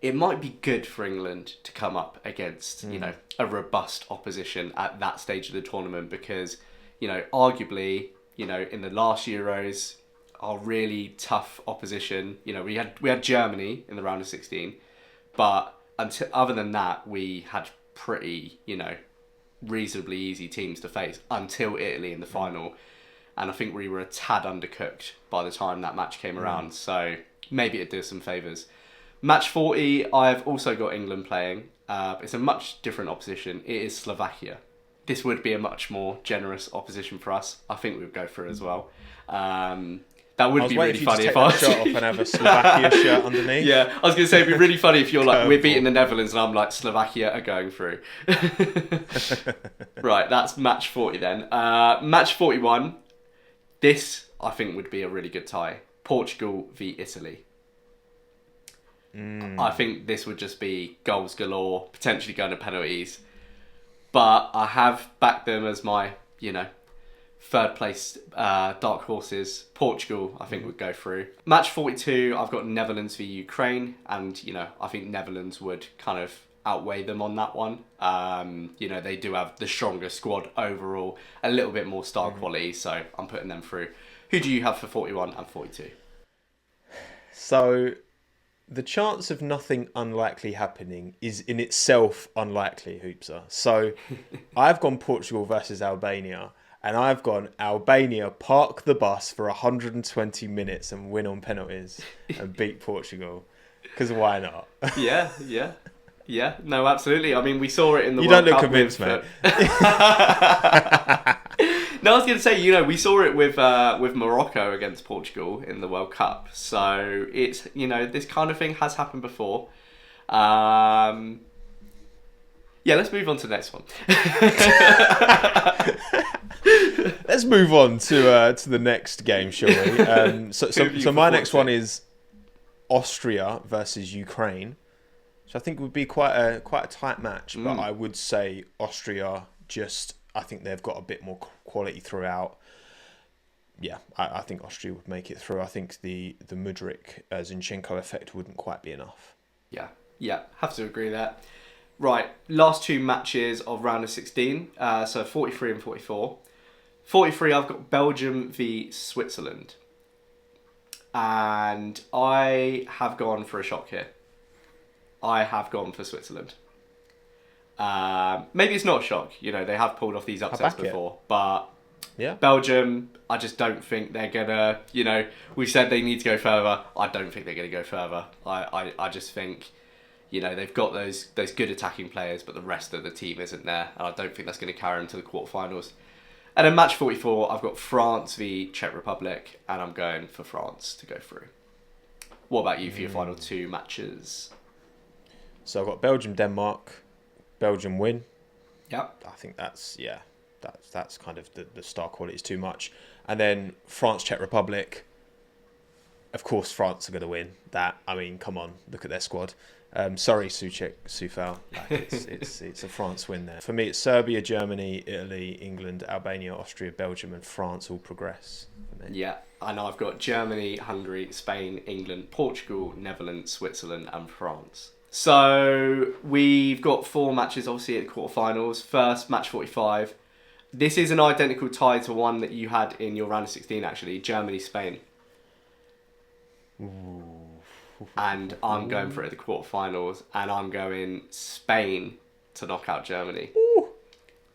It might be good for England to come up against, a robust opposition at that stage of the tournament because, arguably, in the last Euros, our really tough opposition, we had Germany in the round of 16, but other than that, we had pretty, reasonably easy teams to face until Italy in the final. And I think we were a tad undercooked by the time that match came around. So maybe it does some favours. Match 40, I've also got England playing. It's a much different opposition. It is Slovakia. This would be a much more generous opposition for us. I think we would go through as well. That would be really funny if I was shirt off and have a Slovakia shirt underneath. Yeah, I was going to say it'd be really funny if you're like, we're beating the Netherlands, and I'm like, Slovakia are going through. Right, that's match 40 then. Match 41. This, I think, would be a really good tie. Portugal v Italy. I think this would just be goals galore, potentially going to penalties. But I have backed them as my, third place dark horses. Portugal, I think, would go through. Match 42, I've got Netherlands v Ukraine, and I think Netherlands would kind of outweigh them on that one. They do have the stronger squad overall, a little bit more star quality, so I'm putting them through. Who do you have for 41 and 42? So the chance of nothing unlikely happening is in itself unlikely, Hoopsa. So I've gone Portugal versus Albania. And I've gone Albania, park the bus for 120 minutes and win on penalties and beat Portugal. Because why not? Yeah. No, absolutely. I mean, we saw it in the You World don't look Cup convinced, mate. No, I was going to say, we saw it with Morocco against Portugal in the World Cup. So it's, this kind of thing has happened before. Yeah, let's move on to the next one. Let's move on to the next game, shall we? So my next one is Austria versus Ukraine, which I think would be quite a tight match. But I would say Austria. I think they've got a bit more quality throughout. yeah, I think Austria would make it through. I think the Mudryk Zinchenko effect wouldn't quite be enough. Yeah, yeah, have to agree there. Right, last two matches of round of 16, so 43 and 44. 43, I've got Belgium v Switzerland. And I have gone for a shock here. I have gone for Switzerland. Maybe it's not a shock. You know, they have pulled off these I upsets back it. before. But Yeah. Belgium, I just don't think they're going to, you know, we said they need to go further. I don't think they're going to go further. I just think, you know, they've got those good attacking players, but the rest of the team isn't there. And I don't think that's going to carry them to the quarterfinals. And then match 44, I've got France v Czech Republic, and I'm going for France to go through. What about you for your final two matches? So I've got Belgium, Denmark. Belgium win. Yep. I think that's that's kind of the star quality is too much. And then France, Czech Republic. Of course, France are going to win that. I mean, come on, look at their squad. Sorry, Sufal. Like it's a France win there. For me, it's Serbia, Germany, Italy, England, Albania, Austria, Belgium, and France all progress. For me. Yeah, and I've got Germany, Hungary, Spain, England, Portugal, Netherlands, Switzerland, and France. So we've got four matches, obviously, at the quarterfinals. First, match 45. This is an identical tie to one that you had in your round of 16, actually. Germany, Spain. Ooh. And I'm going for it at the quarterfinals, and I'm going Spain to knock out Germany. Ooh.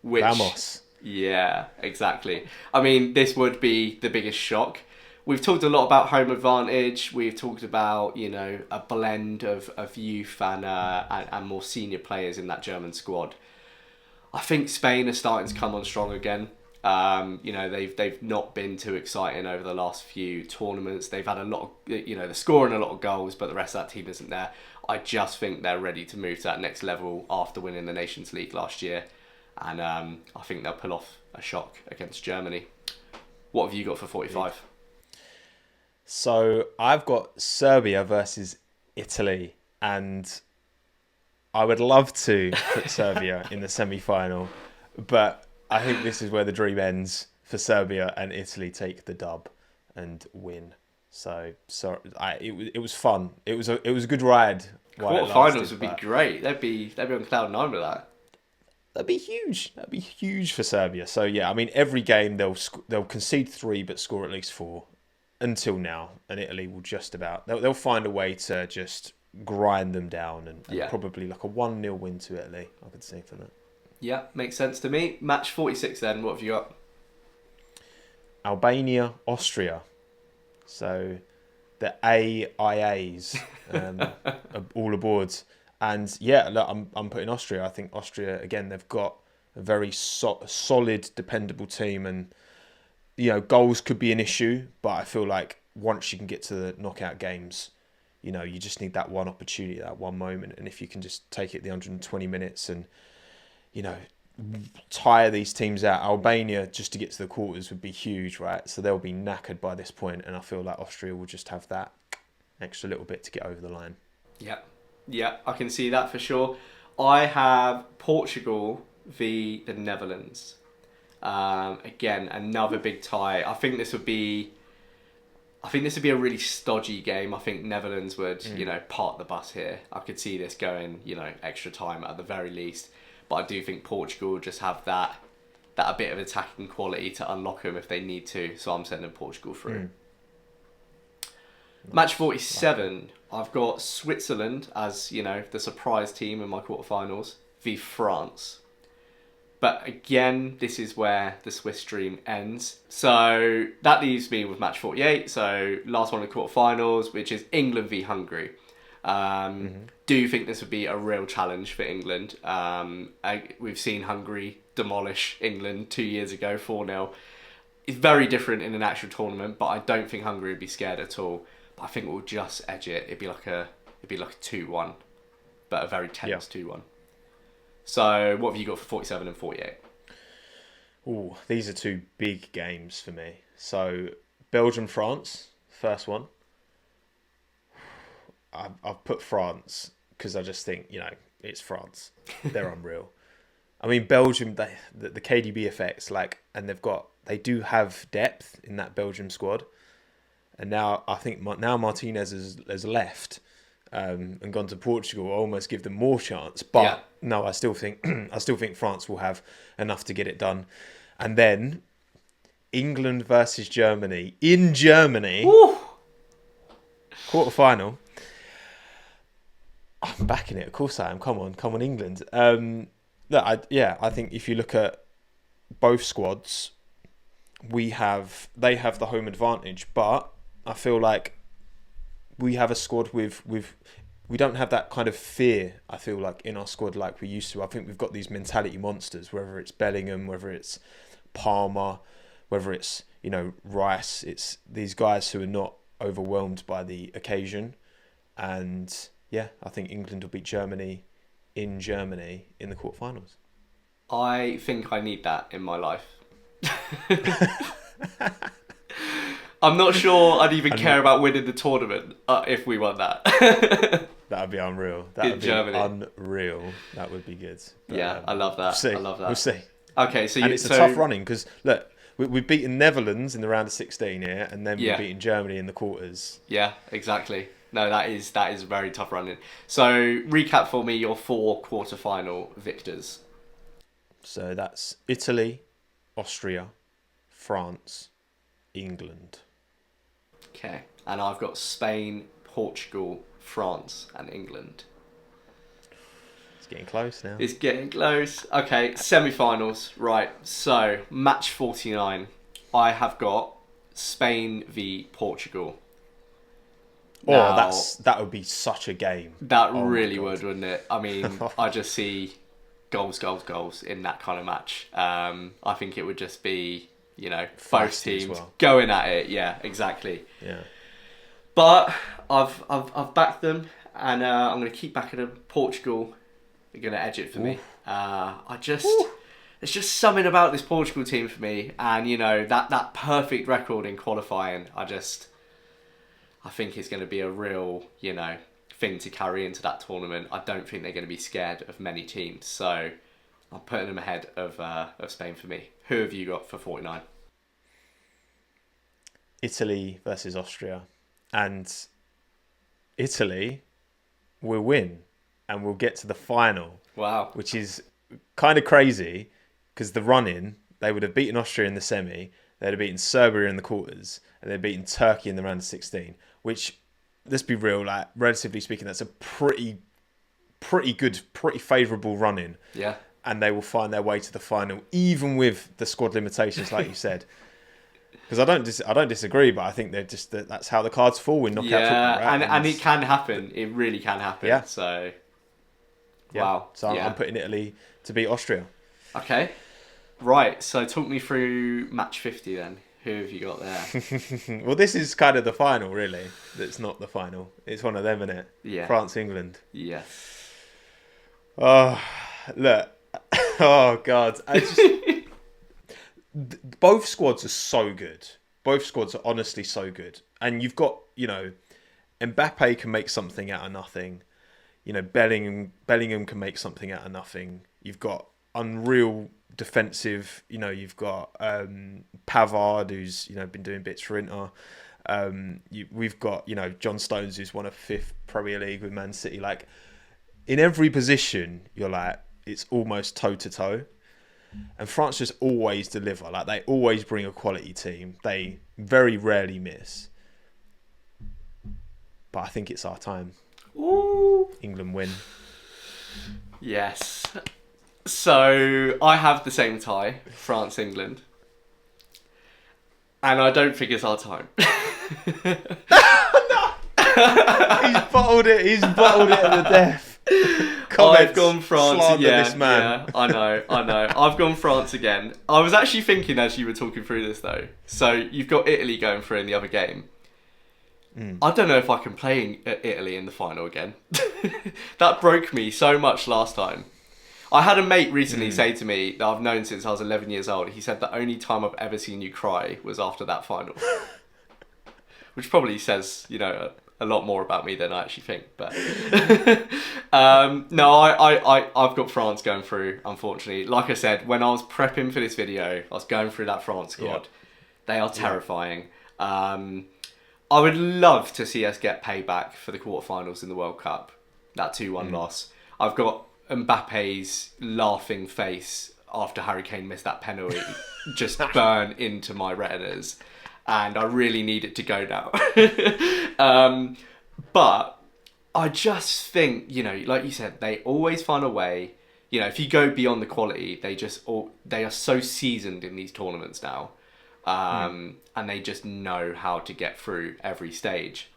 Which, Vamos. yeah, exactly. I mean, this would be the biggest shock. We've talked a lot about home advantage. We've talked about, you know, a blend of youth and more senior players in that German squad. I think Spain are starting to come on strong again. You know, they've not been too exciting over the last few tournaments. They've had a lot of, you know, they're scoring a lot of goals, but the rest of that team isn't there. I just think they're ready to move to that next level after winning the Nations League last year. And I think they'll pull off a shock against Germany. What have you got for 45? So I've got Serbia versus Italy, and I would love to put Serbia in the semi-final, but I think this is where the dream ends for Serbia, and Italy take the dub and win. So it was fun. It was a good ride. Quarterfinals would be great. They'd be on cloud nine with that. That'd be huge. That'd be huge for Serbia. So yeah, I mean, every game they'll concede 3 but score at least 4 until now, and Italy will just about they'll find a way to just grind them down and probably like a 1-0 win to Italy. I could see for that. Yeah, makes sense to me. Match 46 then, what have you got? Albania, Austria. So the AIAs are all aboard. And yeah, look, I'm putting Austria. I think Austria, again, they've got a very solid, dependable team. And, you know, goals could be an issue. But I feel like once you can get to the knockout games, you know, you just need that one opportunity, that one moment. And if you can just take it the 120 minutes and, you know, tire these teams out. Albania, just to get to the quarters, would be huge, right? So they'll be knackered by this point, and I feel like Austria will just have that extra little bit to get over the line. Yeah, I can see that for sure. I have Portugal v the Netherlands. Again, another big tie. I think this would be a really stodgy game. I think Netherlands would, you know, park the bus here. I could see this going, you know, extra time at the very least. But I do think Portugal will just have that a bit of attacking quality to unlock them if they need to. So I'm sending Portugal through. Match 47, I've got Switzerland as, you know, the surprise team in my quarterfinals v France. But again, this is where the Swiss dream ends. So that leaves me with match 48. So last one of the quarterfinals, which is England v Hungary. Do you think this would be a real challenge for England? We've seen Hungary demolish England 2 years ago, 4-0. It's very different in an actual tournament, but I don't think Hungary would be scared at all. But I think we'll just edge it. It'd be like a 2-1, but a very tense 2-1. So what have you got for 47 and 48? Oh, these are two big games for me. So Belgium, France, first one. I've put France because I just think, you know, it's France. They're unreal. I mean, Belgium, the KDB effects, like, and they've got they do have depth in that Belgium squad. And now I think now Martinez has left and gone to Portugal. I almost give them more chance. But no, I still think France will have enough to get it done. And then England versus Germany in Germany, quarterfinal. I'm backing it. Of course I am. Come on, England. I think if you look at both squads, they have the home advantage, but I feel like we have a squad with we don't have that kind of fear, I feel like, in our squad like we used to. I think we've got these mentality monsters, whether it's Bellingham, whether it's Palmer, whether it's, Rice. It's these guys who are not overwhelmed by the occasion. And yeah, I think England will beat Germany in the quarterfinals. I think I need that in my life. I'm not sure I'd even care about winning the tournament if we won that. That'd be unreal. That would be unreal. That would be good. But, I love that. We'll see. I love that. We'll see. Okay, so it's a tough running because look, we've beaten Netherlands in the round of 16 here, and then we've beaten Germany in the quarters. Yeah, exactly. No, that is very tough running. So recap for me your 4 quarterfinal victors. So that's Italy, Austria, France, England. Okay, and I've got Spain, Portugal, France, and England. It's getting close now. It's getting close. Okay, semi-finals. Right, so match 49. I have got Spain v Portugal. Now, that would be such a game. That really would, wouldn't it? I mean, I just see goals in that kind of match. I think it would just be, both teams going at it. Yeah, exactly. Yeah. But I've backed them, and I'm going to keep backing them. Portugal are going to edge it for me. There's just something about this Portugal team for me, and that perfect record in qualifying. I think it's going to be a real, thing to carry into that tournament. I don't think they're going to be scared of many teams, so I'm putting them ahead of Spain for me. Who have you got for 49? Italy versus Austria, and Italy will win, and we'll get to the final. Wow, which is kind of crazy because the run-in, they would have beaten Austria in the semi, they'd have beaten Serbia in the quarters, and they'd beaten Turkey in the round of 16. Which, let's be real, like relatively speaking, that's a pretty good, pretty favourable run-in. Yeah. And they will find their way to the final, even with the squad limitations, like you said. Because I don't disagree, but I think that's how the cards fall in knockout football, right? and it can happen. It really can happen. Yeah. So. Yeah. Wow. So I'm putting Italy to beat Austria. Okay. Right. So talk me through match 50 then. Who have you got there? Well, this is kind of the final, really. It's not the final. It's one of them, isn't it? Yeah. France, England. Yes. Oh, look. Oh, God. Both squads are so good. Both squads are honestly so good. And you've got, Mbappe can make something out of nothing. Bellingham can make something out of nothing. You've got unreal defensive, you've got Pavard, who's been doing bits for Inter. We've got John Stones, who's won a 5th Premier League with Man City. Like, in every position, you're like, it's almost toe to toe. And France just always deliver. Like, they always bring a quality team. They very rarely miss. But I think it's our time. Ooh. England win. Yes. So I have the same tie, France, England. And I don't think it's our time. He's bottled it to the death. I've gone France. This man. Yeah, I know. I've gone France again. I was actually thinking as you were talking through this though. So you've got Italy going through in the other game. I don't know if I can play Italy in the final again. That broke me so much last time. I had a mate recently say to me that I've known since I was 11 years old. He said the only time I've ever seen you cry was after that final. Which probably says, a lot more about me than I actually think. But no, I've got France going through, unfortunately. Like I said, when I was prepping for this video, I was going through that France squad. Yeah. They are terrifying. I would love to see us get payback for the quarterfinals in the World Cup. That 2-1 loss. I've got Mbappe's laughing face after Harry Kane missed that penalty just burn into my retinas. And I really need it to go now. But I just think, you know, like you said, they always find a way. You know, if you go beyond the quality, they are so seasoned in these tournaments now. And they just know how to get through every stage.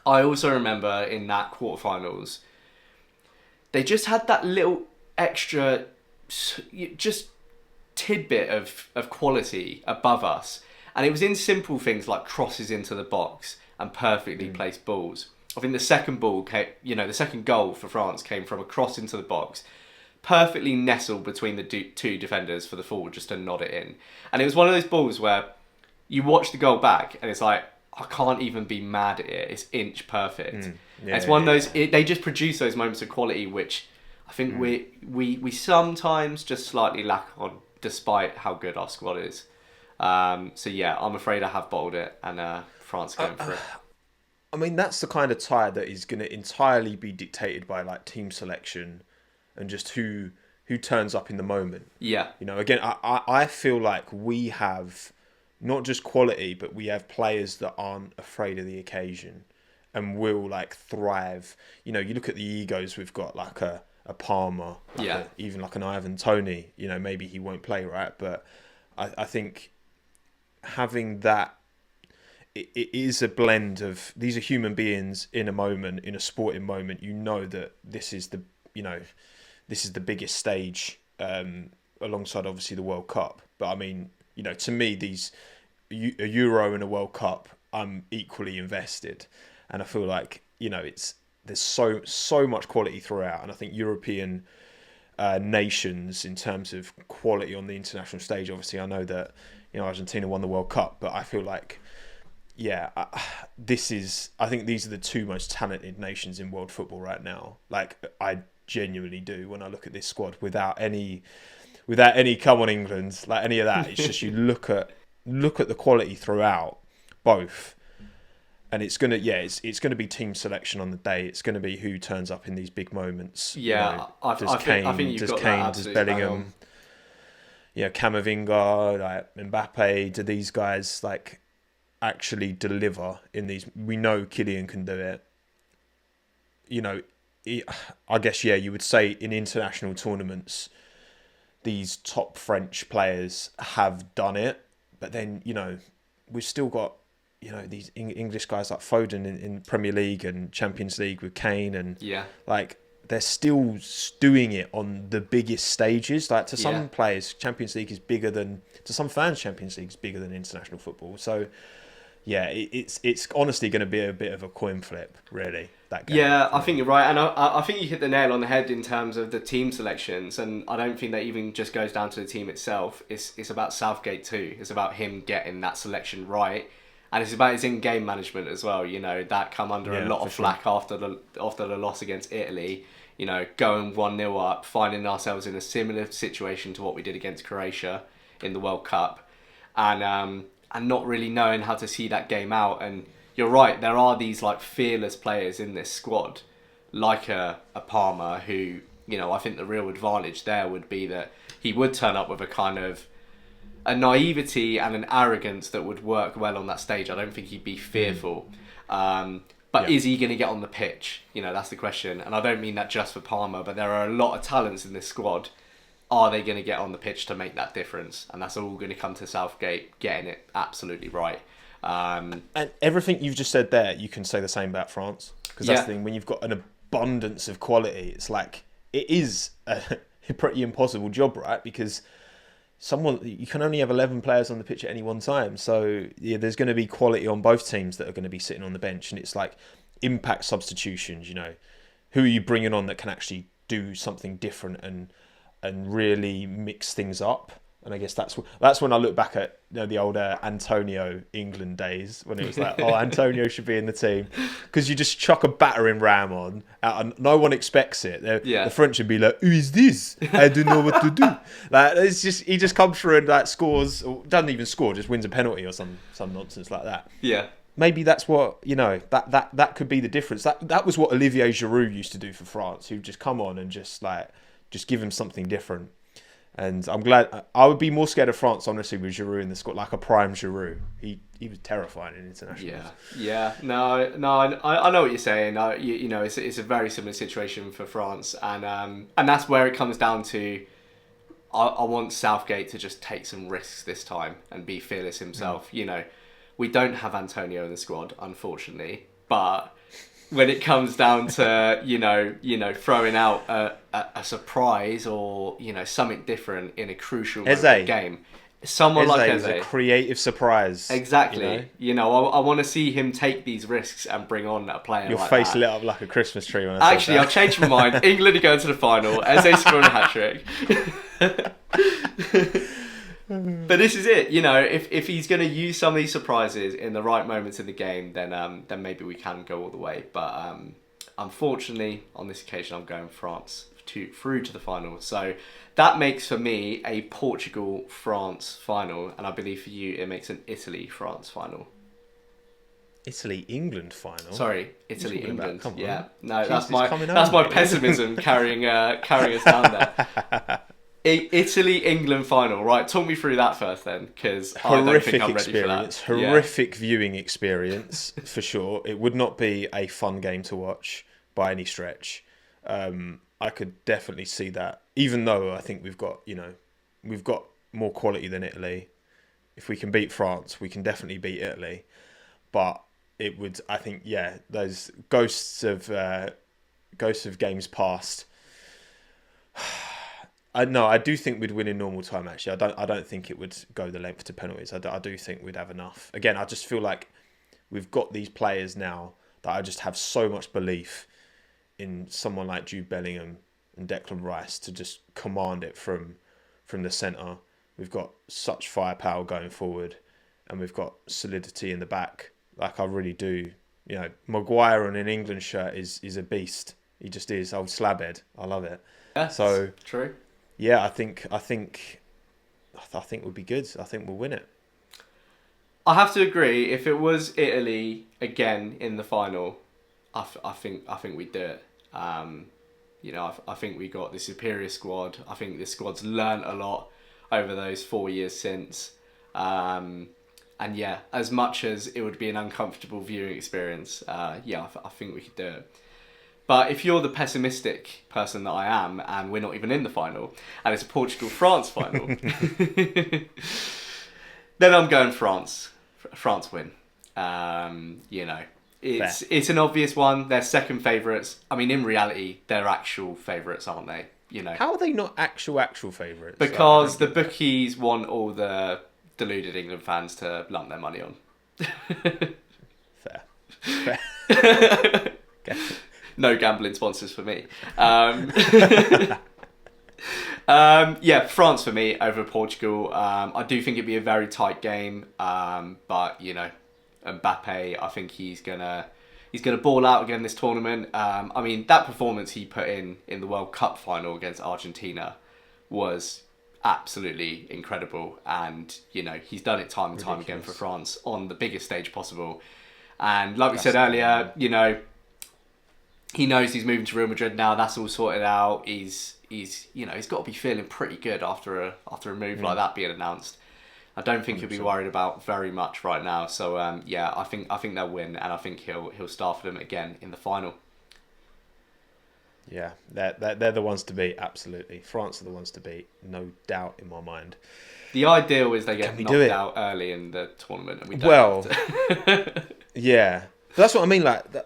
I also remember in that quarterfinals, they just had that little extra, just tidbit of quality above us. And it was in simple things like crosses into the box and perfectly placed balls. I think the second the second goal for France came from a cross into the box, perfectly nestled between the two defenders for the forward just to nod it in. And it was one of those balls where you watch the goal back and it's like, I can't even be mad at it. It's inch perfect. It's one of those. They just produce those moments of quality, which I think we sometimes just slightly lack on, despite how good our squad is. So yeah, I'm afraid I have bottled it, and France going for it. I mean, that's the kind of tie that is going to entirely be dictated by like team selection and just who turns up in the moment. Yeah. You know, again, I feel like we have not just quality, but we have players that aren't afraid of the occasion and will like thrive. You know, you look at the egos we've got, like a Palmer, like even like an Ivan Toney. You know, maybe he won't play, right? But I think having that, it is a blend of, these are human beings in a moment, in a sporting moment. You know that this is the biggest stage, alongside obviously the World Cup. But I mean, you know, to me, a Euro and a World Cup, I'm equally invested, and I feel like, you know, there's so much quality throughout, and I think European nations in terms of quality on the international stage. Obviously, I know that, you know, Argentina won the World Cup, but I feel like, I think these are the two most talented nations in world football right now. Like, I genuinely do when I look at this squad, without any come on England, like any of that. It's just, you look at the quality throughout both, and it's gonna be team selection on the day. It's gonna be who turns up in these big moments. Yeah, you know, I think you've got that does absolutely Bellingham, Camavinga, like Mbappe, do these guys like actually deliver in these? We know Kylian can do it. You know, I guess, you would say in international tournaments, these top French players have done it, but then, you know, we've still got, you know, these English guys like Foden in Premier League and Champions League with Kane, and like, they're still doing it on the biggest stages. Like, to some players, Champions League is bigger than, to some fans, Champions League is bigger than international football. So yeah, it's honestly going to be a bit of a coin flip, really, that game. Yeah, I think you're right, and I think you hit the nail on the head in terms of the team selections, and I don't think that even just goes down to the team itself. It's about Southgate too. It's about him getting that selection right, and it's about his in-game management as well. You know, that come under a lot of flack after the loss against Italy. You know, going 1-0 up, finding ourselves in a similar situation to what we did against Croatia in the World Cup, and not really knowing how to see that game out. And you're right, there are these like fearless players in this squad, like a Palmer, who, you know, I think the real advantage there would be that he would turn up with a kind of a naivety and an arrogance that would work well on that stage. I don't think he'd be fearful. But is he going to get on the pitch? You know, that's the question. And I don't mean that just for Palmer, but there are a lot of talents in this squad. Are they going to get on the pitch to make that difference? And that's all going to come to Southgate getting it absolutely right. And everything you've just said there, you can say the same about France. Because that's the thing, when you've got an abundance of quality, it's like, it is a pretty impossible job, right? Because you can only have 11 players on the pitch at any one time. So yeah, there's going to be quality on both teams that are going to be sitting on the bench. And it's like impact substitutions, you know. Who are you bringing on that can actually do something different and really mix things up? And I guess that's when I look back at the old Antonio England days when it was like, oh, Antonio should be in the team because you just chuck a battering ram on and no one expects it. Yeah. The French would be like, who is this? I don't know what to do. Like it's just he just comes through and like scores, or doesn't even score, just wins a penalty or some nonsense like that. Yeah. Maybe that's what that could be the difference. That was what Olivier Giroud used to do for France. He would just come on and just give him something different. And I'm glad. I would be more scared of France, honestly, with Giroud in the squad, like a prime Giroud. He was terrifying in internationals. Yeah. No. I know what you're saying. You know, it's a very similar situation for France, and that's where it comes down to. I want Southgate to just take some risks this time and be fearless himself. You know, we don't have Antonio in the squad, unfortunately, but when it comes down to you know throwing out a surprise or something different in a crucial moment of the game, someone like Eze is a creative surprise. Exactly. I want to see him take these risks and bring on a player. Your like face that. Lit up like a Christmas tree when I said that. I've changed my mind. England are going to the final. Eze scoring a hat trick. But this is it, if he's going to use some of these surprises in the right moments in the game, then maybe we can go all the way. But unfortunately, on this occasion, I'm going France through to the final. So that makes for me a Portugal-France final, and I believe for you it makes an Italy-France final. Italy-England final? Sorry, Italy-England. Yeah, no, Jesus, that's my pessimism carrying us down there. Italy-England final, right? Talk me through that first, then, because I don't think I'm ready for that. Horrific viewing experience for sure. It would not be a fun game to watch by any stretch. I could definitely see that. Even though I think we've got more quality than Italy. If we can beat France, we can definitely beat Italy. But it would, I think, those ghosts of games past. I do think we'd win in normal time. Actually, I don't think it would go the length to penalties. I do think we'd have enough. Again, I just feel like we've got these players now that I just have so much belief in someone like Jude Bellingham and Declan Rice to just command it from the centre. We've got such firepower going forward, and we've got solidity in the back. Like I really do. Maguire on an England shirt is a beast. He just is. Old slabhead. I love it. Yeah, so true. Yeah, I think we'll be good. I think we'll win it. I have to agree. If it was Italy again in the final, I think we'd do it. I think we got the superior squad. I think this squad's learnt a lot over those 4 years since. And yeah, as much as it would be an uncomfortable viewing experience, I think we could do it. But if you're the pessimistic person that I am, and we're not even in the final, and it's a Portugal-France final, then I'm going France. France win. It's an obvious one. They're second favourites. I mean, in reality, they're actual favourites, aren't they? How are they not actual favourites? Because the bookies want all the deluded England fans to lump their money on. Fair. Okay. No gambling sponsors for me. France for me over Portugal. I do think it'd be a very tight game. But Mbappe, I think he's gonna ball out again this tournament. I mean, that performance he put in the World Cup final against Argentina was absolutely incredible, and he's done it time and time again for France on the biggest stage possible. And like we said earlier, he knows he's moving to Real Madrid now. That's all sorted out. He's got to be feeling pretty good after a move like that being announced. I don't think 100%. He'll be worried about very much right now. So I think they'll win, and I think he'll start for them again in the final. Yeah, they're the ones to beat. Absolutely, France are the ones to beat. No doubt in my mind. The ideal is they get knocked out early in the tournament, and we don't. Well, yeah, but that's what I mean. Like the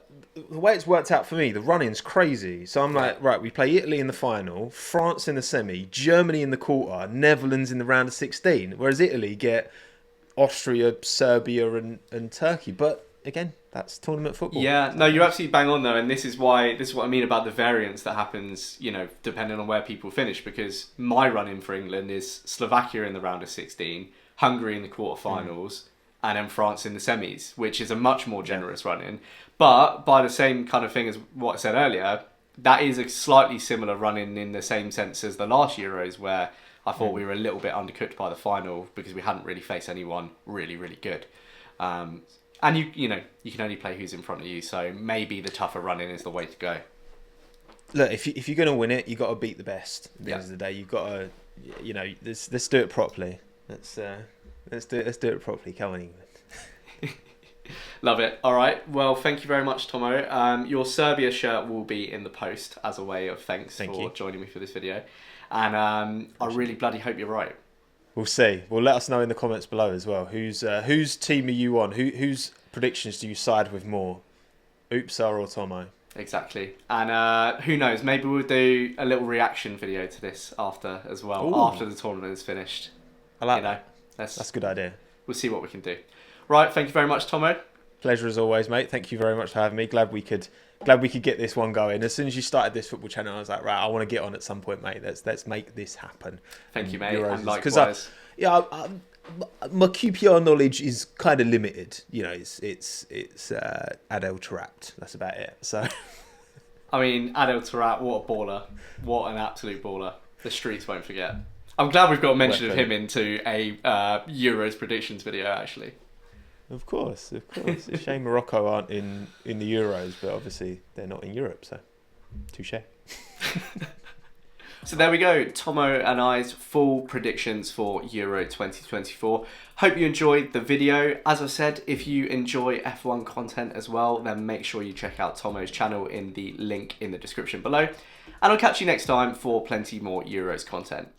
way it's worked out for me, the running's crazy. So I'm like, right, we play Italy in the final, France in the semi, Germany in the quarter, Netherlands in the round of 16. Whereas Italy get Austria, Serbia, and Turkey. But again, That's tournament football. Yeah, no, you're absolutely bang on though, and this is what I mean about the variance that happens, you know, depending on where people finish. Because my run-in for England is Slovakia in the round of 16, Hungary in the quarterfinals, and then France in the semis, which is a much more generous run-in. But by the same kind of thing as what I said earlier, that is a slightly similar run-in in the same sense as the last Euros, where I thought we were a little bit undercooked by the final because we hadn't really faced anyone really, really good. And you know, you can only play who's in front of you, so maybe the tougher running is the way to go. Look, if you're going to win it, you got to beat the best. At the end of the day, you've got to, you know, let's do it properly. Let's do it properly. Come on, England. Love it. All right. Well, thank you very much, Tommo. Your Serbia shirt will be in the post as a way of thanks for joining me for this video, and I really bloody hope you're right. We'll see. Well, let us know in the comments below as well. Whose team are you on? Whose predictions do you side with more, Hoopsa or Tommo? Exactly. And who knows? Maybe we'll do a little reaction video to this after as well. Ooh. After the tournament is finished. I like that. That's a good idea. We'll see what we can do. Right. Thank you very much, Tommo. Pleasure as always, mate. Thank you very much for having me. Glad we could get this one going. As soon as you started this football channel, I was like, right, I want to get on at some point, mate. Let's make this happen. Thank you, mate. And likewise. My QPR knowledge is kind of limited. You know, it's Adel Taarabt. That's about it. So, I mean, Adel Taarabt, what a baller! What an absolute baller! The streets won't forget. I'm glad we've got a mention of him into a Euros predictions video, actually. Of course. It's a shame Morocco aren't in the Euros, but obviously they're not in Europe, so touche. So there we go, Tommo and I's full predictions for Euro 2024. Hope you enjoyed the video. As I said, if you enjoy F1 content as well, then make sure you check out Tommo's channel in the link in the description below. And I'll catch you next time for plenty more Euros content.